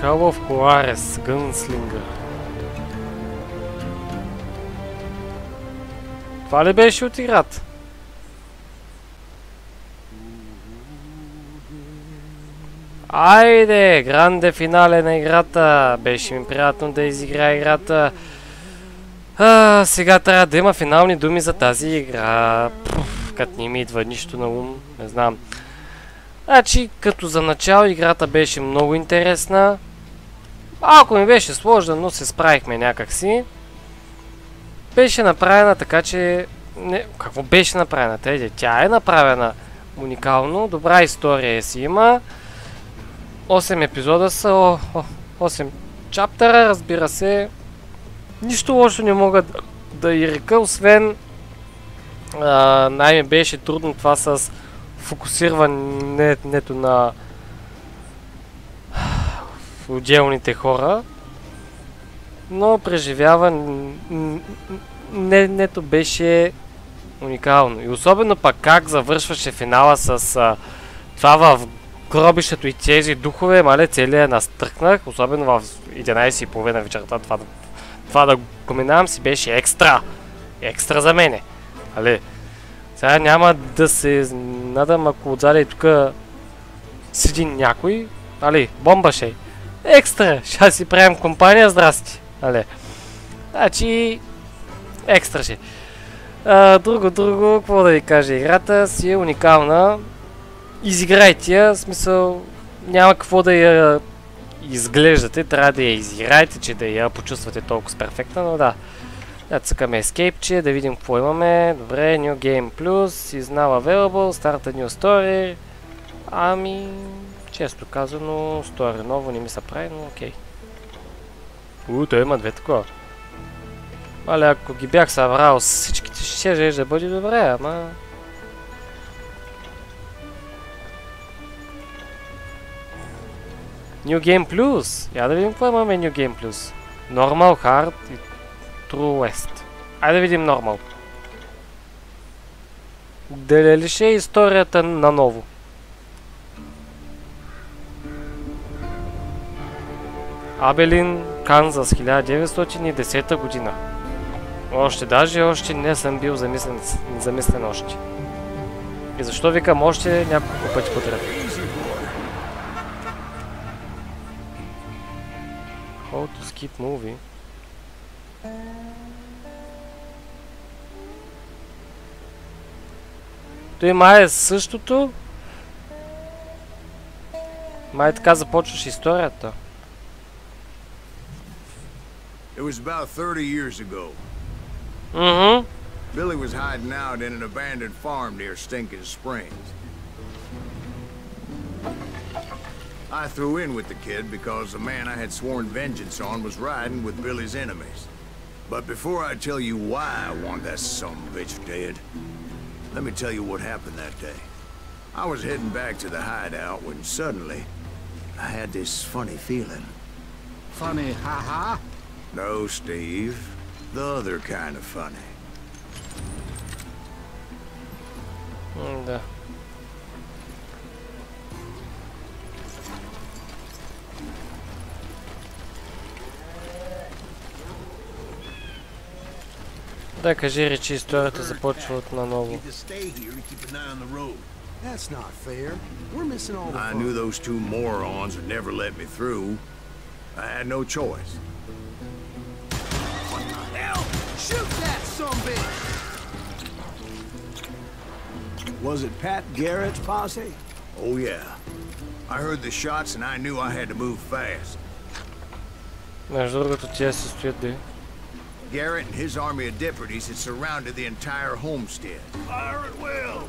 Call of Juarez, Gunslinger. Това ли беше от играта? Айде! Гранде финале на играта! Беше ми приятно да изиграя играта. Сега трябва да има финални думи за тази игра. Като не ми идва нищо на ум, не знам. Значи, като за начало играта беше много интересна. Малко ми беше сложна, но се справихме някакси. Беше направена така, че... Какво беше направена? Тя е направена уникално. Добра история си има. 8 епизода са. 8 чаптера, разбира се. Нищо лошо не мога да и река, освен... най-ми беше трудно това с фокусирането на отделните хора. Но преживяването беше уникално. И особено пък как завършваше финала с това в гробището и тези духове, мале целия настръкнах, особено в 11:30 вечерта. Това да го минавам си беше екстра. Екстра за мене. Сега няма да се надам, ако отзаде тук седи някой. Бомба ще. Екстра! Ще си правим компания, здрасти. Значи... Екстра ще. Друго, какво да ви кажа, играта си е уникална. Изиграйте я, в смисъл... Няма какво да я изглеждате, трябва да я изиграете, че да я почувствате толкова перфектна, но да. Да цъкаме Escape, да видим какво имаме. Добре, New Game Plus, is now available, start a new story. Често казано, story ново не ми се прави, но окей. Той има две такова. Ако ги бях събрал с всичките, ще да бъде добре, ама... New Game Plus! Я да видим какво имаме New Game Plus. Normal, Hard и True West. Айде да видим Normal. Дали ще е историята наново? Абелин, Канзас, 1910 година. Още не съм бил замислен още. И защо викам още няколко пъти подред? How to skip movie. Той май е същото. Май така започваш историята. It was about 30 years ago. Billy was hiding out in an abandoned farm near Stinking Springs. I threw in with the kid because the man I had sworn vengeance on was riding with Billy's enemies. But before I tell you why I want that son of a bitch dead, let me tell you what happened that day. I was heading back to the hideout when suddenly I had this funny feeling. Funny, ha-ha? No, Steve. The other kind of funny. Да. Да, кажи речи, историята започва от наново. That's not fair. We're missing all the I fun. knew those two morons would never let me through. I had no choice. What the hell? Shoot that sumbitch! Was it Pat Garrett's posse? Oh yeah. I heard the shots and I knew I had to move fast. Между другото, тия се стоят да. Garrett and his army of deputies had surrounded the entire homestead. Fire at will!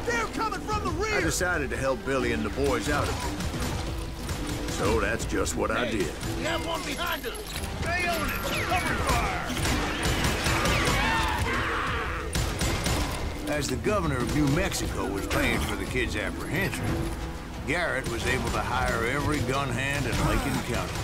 They're coming from the rear! I decided to help Billy and the boys out of it. So that's just what I did. We have one behind us! Stay on it! Cover fire! As the governor of New Mexico was paying for the kids' apprehension, Garrett was able to hire every gun hand in Lincoln County.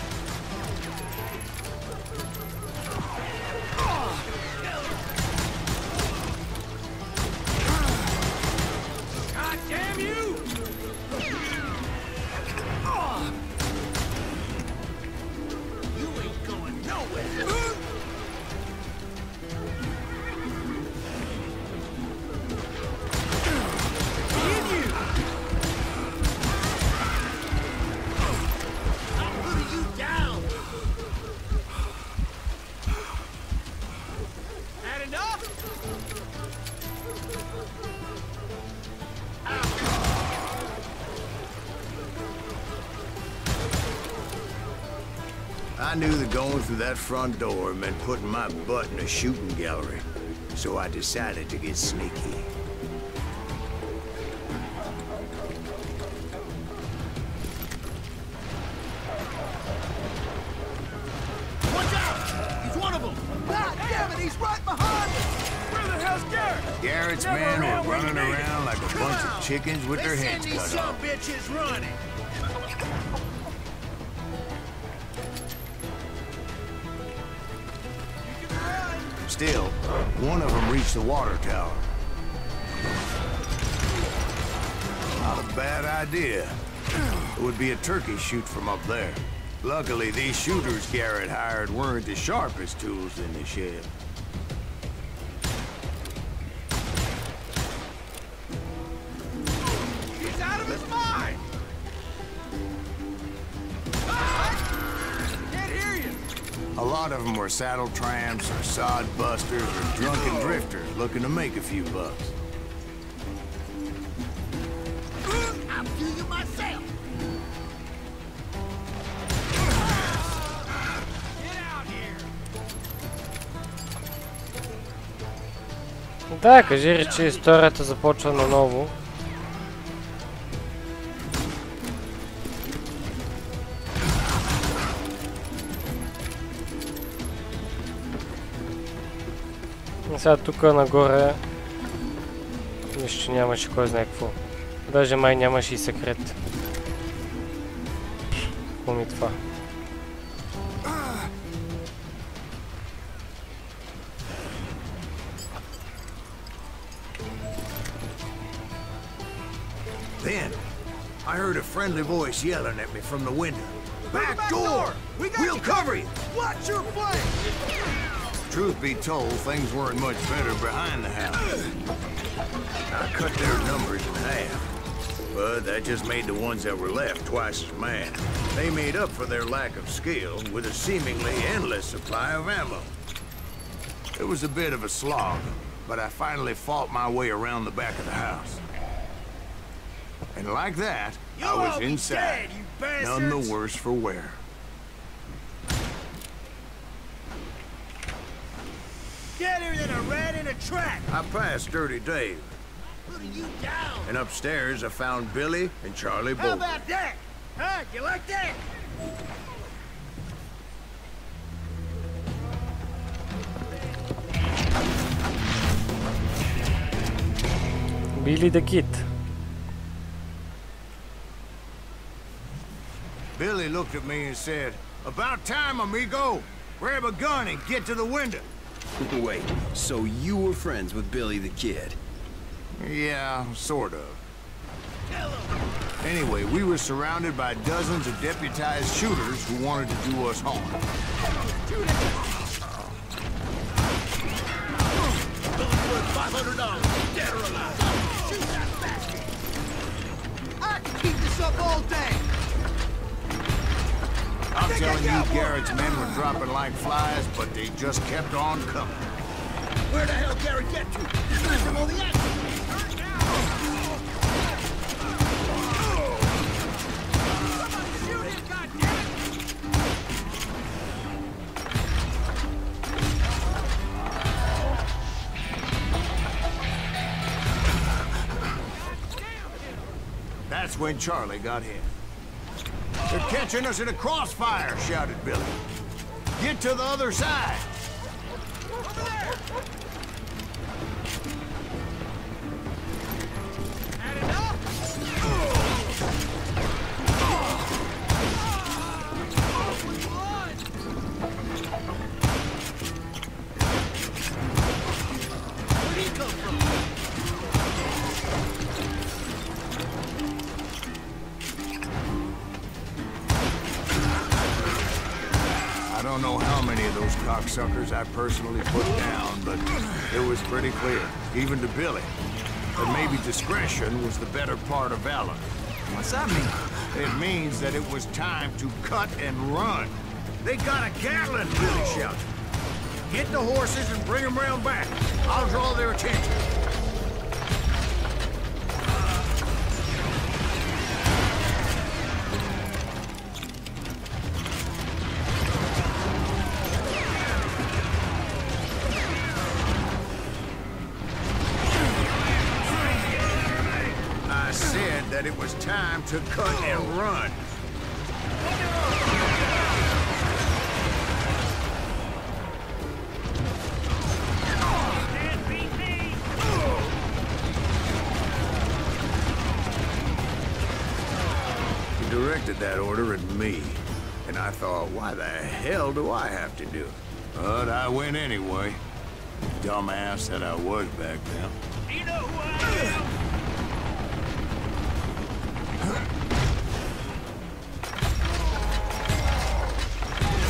I knew that going through that front door meant putting my butt in a shooting gallery, so I decided to get sneaky. Watch out! He's one of them! God damn it, he's right behind us! Where the hell's Garrett? Garrett's men were running around like a bunch of chickens with their heads cut off. Some bitches running! Still, one of them reached the water tower. Not a bad idea. It would be a turkey shoot from up there. Luckily, these shooters Garrett hired weren't the sharpest tools in the shed. He's out of his mind! Can't hear you! A lot of them were saddle tramps or sod busters or drunken drifters looking to make a few bucks. I'll do you myself! Get out here! Да, кажи речи, историята започва наново. Сега тук нагоре нищо нямаше кой знае какво. Даже май нямаше и секрет. Какво ми това? Then, I heard a friendly voice yelling at me from the window. Back door! We'll cover you! Watch your flank! Truth be told, things weren't much better behind the house. I cut their numbers in half, but that just made the ones that were left twice as mad. They made up for their lack of skill with a seemingly endless supply of ammo. It was a bit of a slog, but I finally fought my way around the back of the house. And like that, I was inside, none the worse for wear. Better than a rat in a trap! I passed Dirty Dave, Putting you down! and upstairs I found Billy and Charlie How both. about that? Huh? You like that? Billy the Kid. Billy looked at me and said, "About time, amigo. Grab a gun and get to the window. Wait, so you were friends with Billy the Kid? Yeah, sort of. Anyway, we were surrounded by dozens of deputized shooters who wanted to do us harm. $500, dead or alive. Shoot that bastard. I can keep this up all day. I'm telling you, Garrett's men were dropping like flies, but they just kept on coming. Where the hell Garrett get to? Smash him on the action. That's when Charlie got hit. They're catching us in a crossfire, shouted Billy. Get to the other side. I don't know how many of those cocksuckers I personally put down, but it was pretty clear, even to Billy, that maybe discretion was the better part of valor. What's that mean? It means that it was time to cut and run. They got a Gatling, Billy shouted. Get the horses and bring them round back. I'll draw their attention. I said that it was time to cut and run. He directed that order at me, and I thought, why the hell do I have to do it? But I went anyway. Dumbass that I was back then. You know who I am?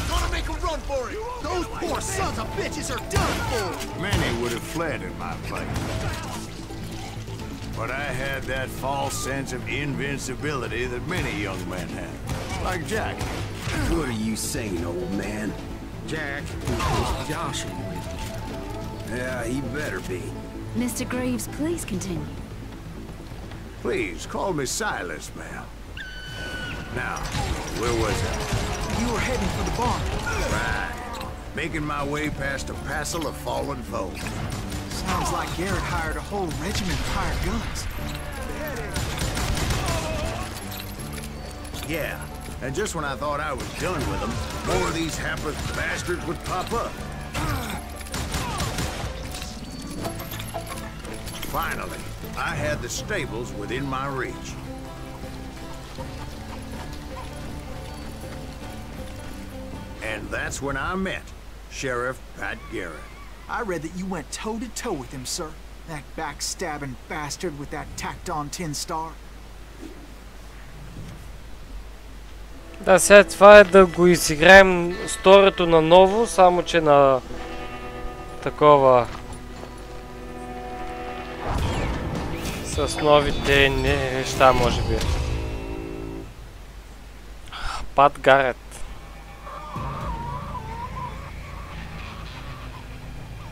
Gonna make a run for it! Those poor sons of bitches are done for! Many would have fled in my place. But I had that false sense of invincibility that many young men have. Like Jack. What are you saying, old man? Jack is joshing with you. Yeah, he better be. Mr. Greaves, please continue. Please, call me Silas, ma'am. Now, where was I? You were heading for the barn. Right. Making my way past a passel of fallen foes. Sounds like Garrett hired a whole regiment of hired guns. Yeah, and just when I thought I was done with them, more of these hapless bastards would pop up. Finally, I had the stables within my reach. And that's when I met Sheriff Pat Garrett. I read that you went toe-to-toe with him, sir. That backstabbing bastard with that tacked-on tin star. Да, сега това е да го изиграем сторито наново, само че на такова с новите неща, може би. Пат Гарет.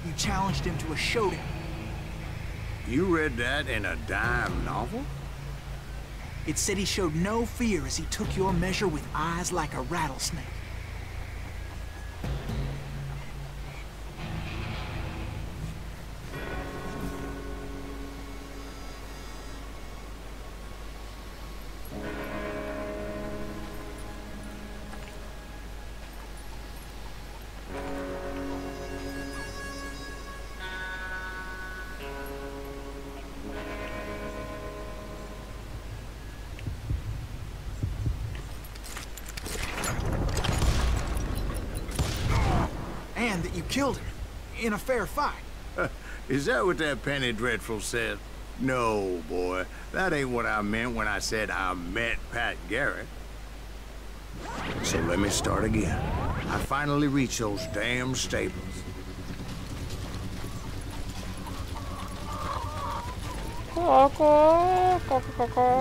You challenged him to a showdown. You read that in a dime novel? It said he showed no fear as he took your measure with eyes like a rattlesnake. understand that you killed him in a fair fight. Is that what that Penny Dreadful said? No, boy. That ain't what I meant when I said I met Pat Garrett. So let me start again. I finally reached those damn stables.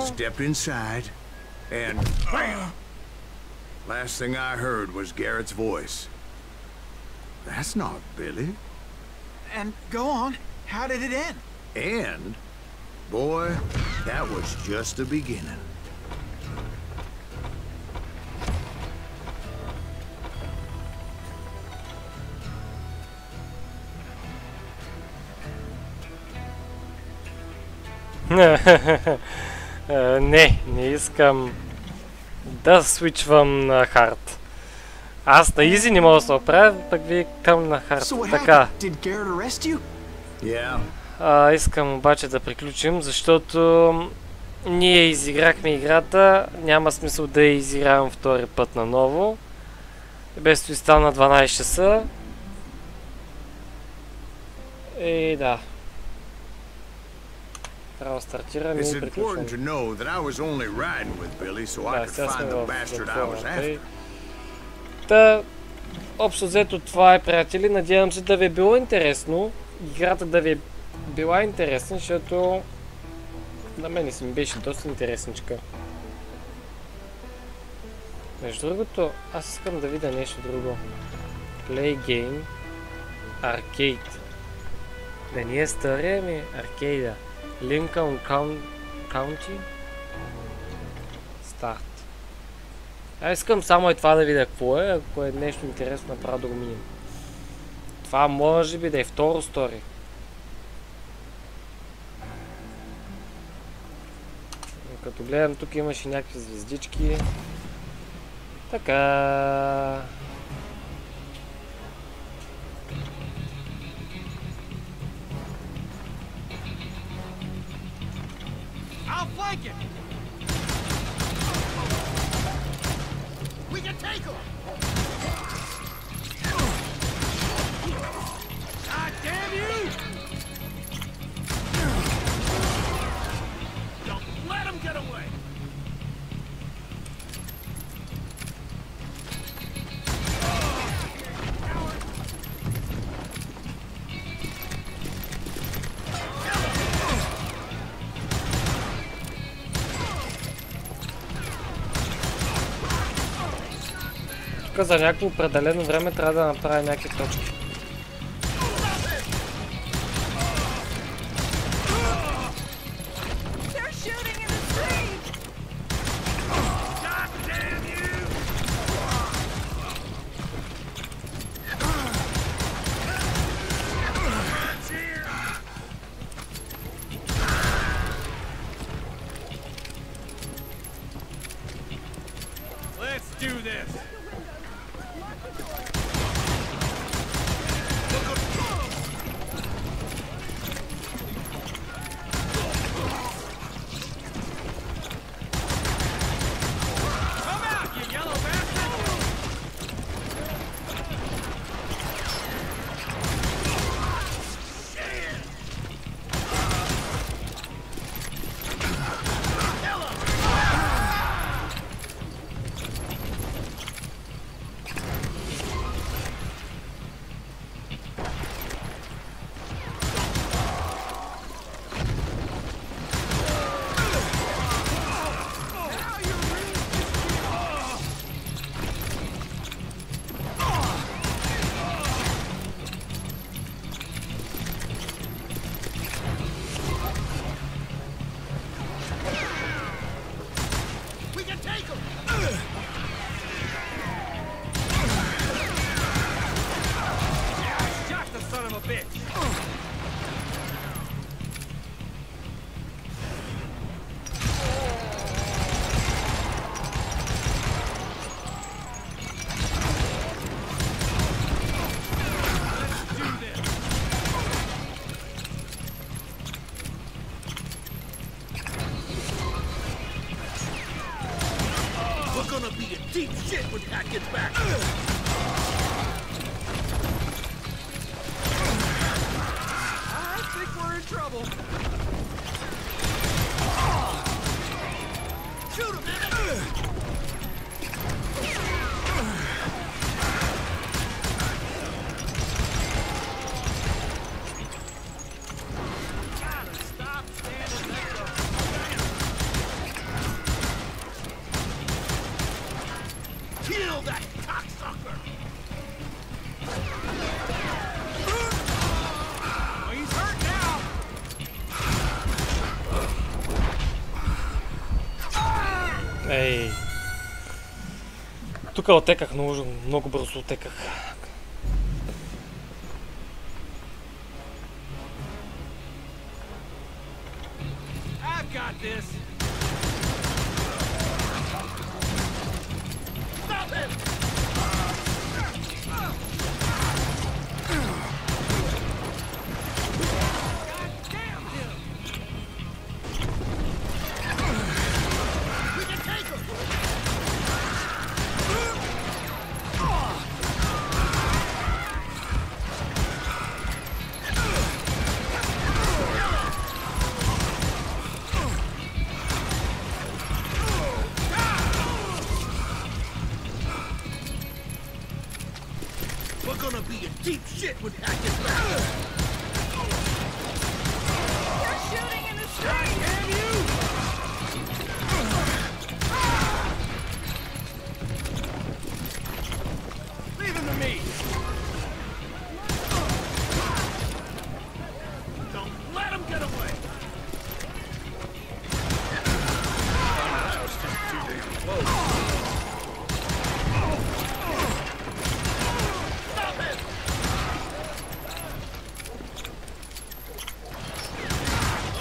Stepped inside, and bam! Last thing I heard was Garrett's voice. That's not Billy. And go on. How did it end? And, boy, that was just the beginning. Не искам да свичвам на хард. Аз на изи не мога да се оправя, пък вие към на хард. Така. Искам обаче да приключим, защото ние изиграхме играта. Няма смисъл да я изигравам втори път наново. Без това стана 12 часа. И да. Трябва да стартираме и приключваме. Да, сега сме в затвора. Та, общо взето това е, приятели. Надявам се да ви е било интересно. Играта да ви е била интересна, защото на мен си ми беше доста интересничка. Между другото, аз искам да видя нещо друго. Play Game Arcade. Да не е стария ми аркейда. Lincoln County. Старт. Аз искам само и това да видя какво е, ако е нещо интересно, направо да го минем. Това може би да е второ стори. Като гледам, тук имаше някакви звездички. Така. I'll flank it. We can take him. God damn you! Don't let him get away. За някакво определено време трябва да направя някакви точки. Let's do this. We're gonna be in deep shit when Pat gets back. trouble. Shoot him, man. Kill that cocksucker! Oh, he's hurt now. Ей. Тук отеках много бързо отеках. I've got this. Stop him! Damn him. We can take him! We're gonna be in deep shit with Hackett's back! You're shooting in the street. Damn you. Leave him to me. Don't let him get away! That was just too damn close. Stop it!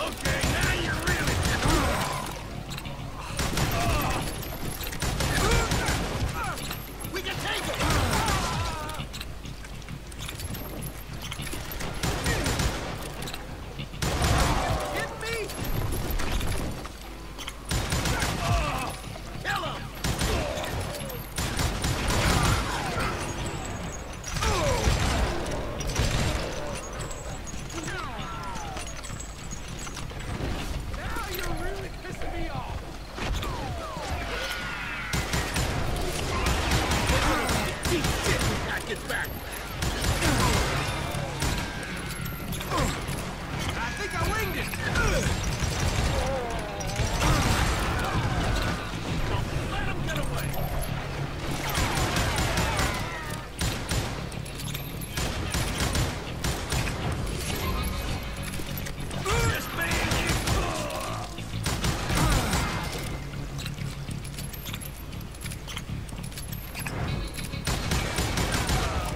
Okay, now you're really... We can take him! Hit me. Kill him! Now you're really pissing me off. Deep shit when Hackett's back! I think I winged it. Don't let him get away! This man is...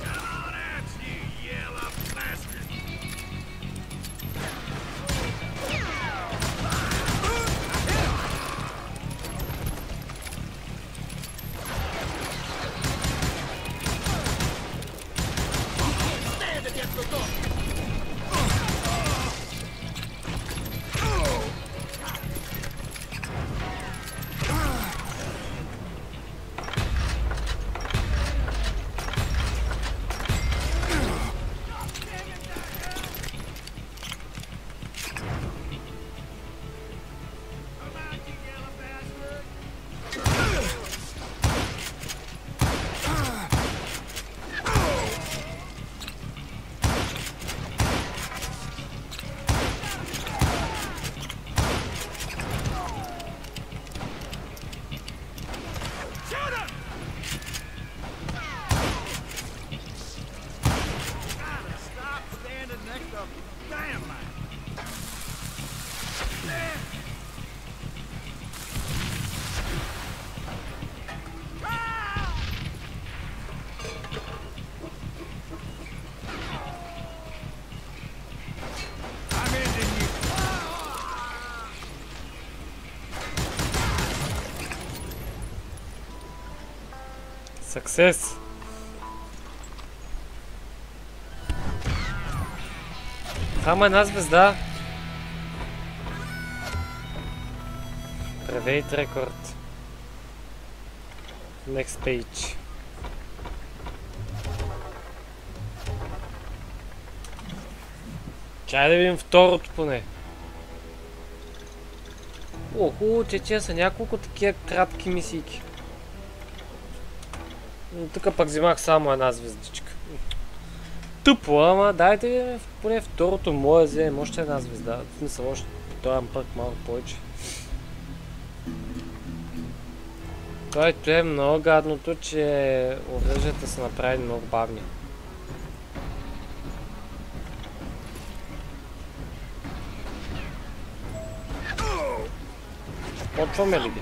Oh, that's you, yellow bastard! Stand against the door! Come out, you yellow bastard! Shoot him! Gotta stop standing next to dynamite. There. Ah! I'm ending you. Success. Само една звезда. Private record. Next page. Чай да видим второто поне. О, хубаво, че тия са няколко такива кратки мисийки. Но тук пък взимах само една звездичка. Тъпо, ама дайте поне второто мое вземем още една звезда. В смисъл още този пък малко повече. Който е много гадното, че оръжията са направени много бавни. Почваме ли ги?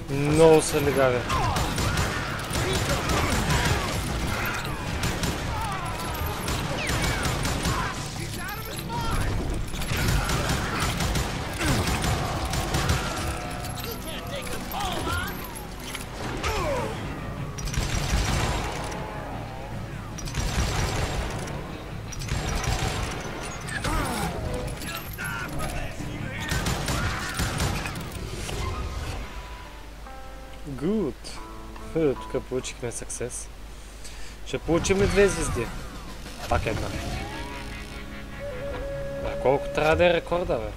Много са легави. Good. Тук получихме success. Ще получим ли 2 звезди? Пак една. Колко трябва да е рекорда, бе?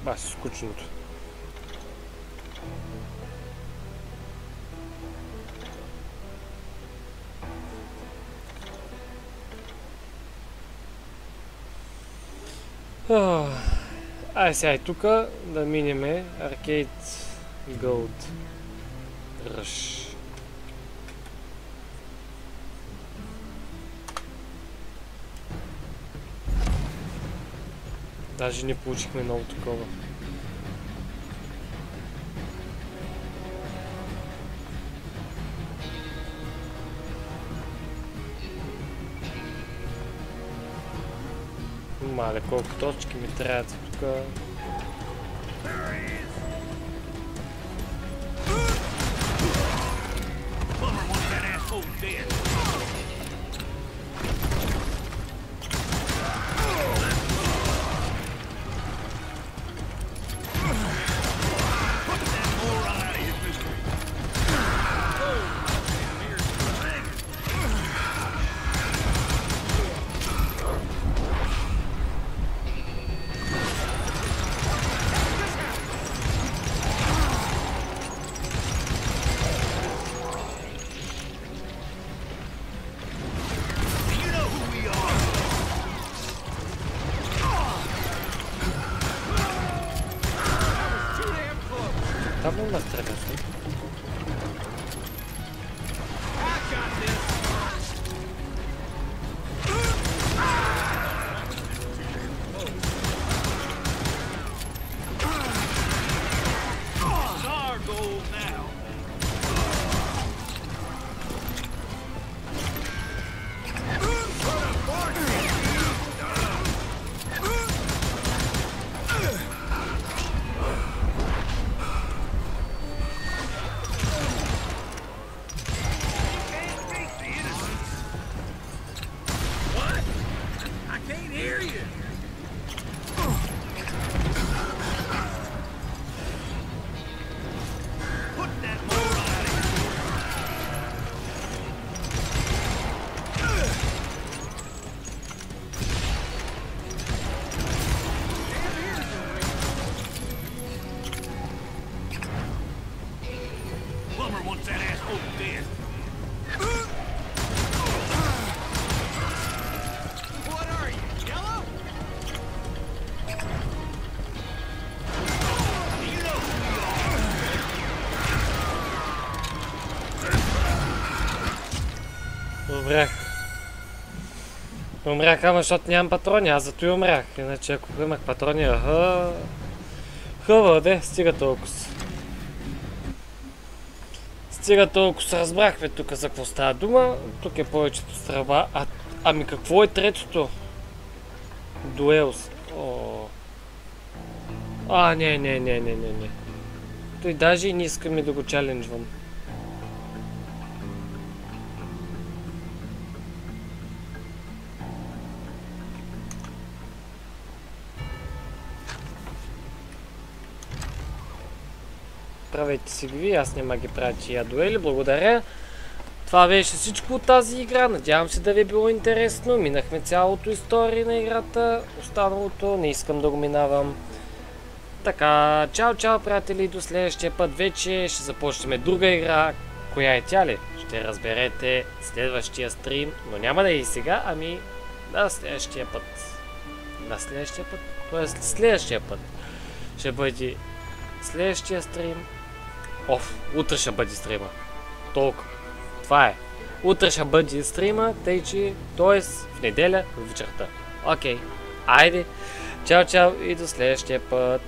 Бас, скучното. Ай сега и тука да минеме Arcade Gold Rush. Даже не получихме много такова. Мале, колко точки ми трябват тук. Там у нас тръгва. Умрях, ама защото нямам патрони, аз зато и умрях. Иначе ако имах патрони, хубаво, де, стига толкова. Стига толкова, разбрахме тук за какво става дума. Тук е повечето стрелба. Ами какво е третото? Дуелс. Не. Той даже и не искаме да го чаленджвам. Правете си ги, аз няма ги правя тия дуели, благодаря. Това беше всичко от тази игра, надявам се да ви е било интересно, минахме цялото история на играта, останалото не искам да го минавам. Така, чао, приятели, до следващия път вече ще започнем друга игра, коя е тя ли? Ще разберете следващия стрим, но няма да е и сега, ами на следващия път. Следващия път ще бъде следващия стрим. Утре ще бъде стрима. Толкова. Това е. Утре ще бъде стрима, тъй че, т.е. в неделя вечерта. Окей. Айде. Чао и до следващия път.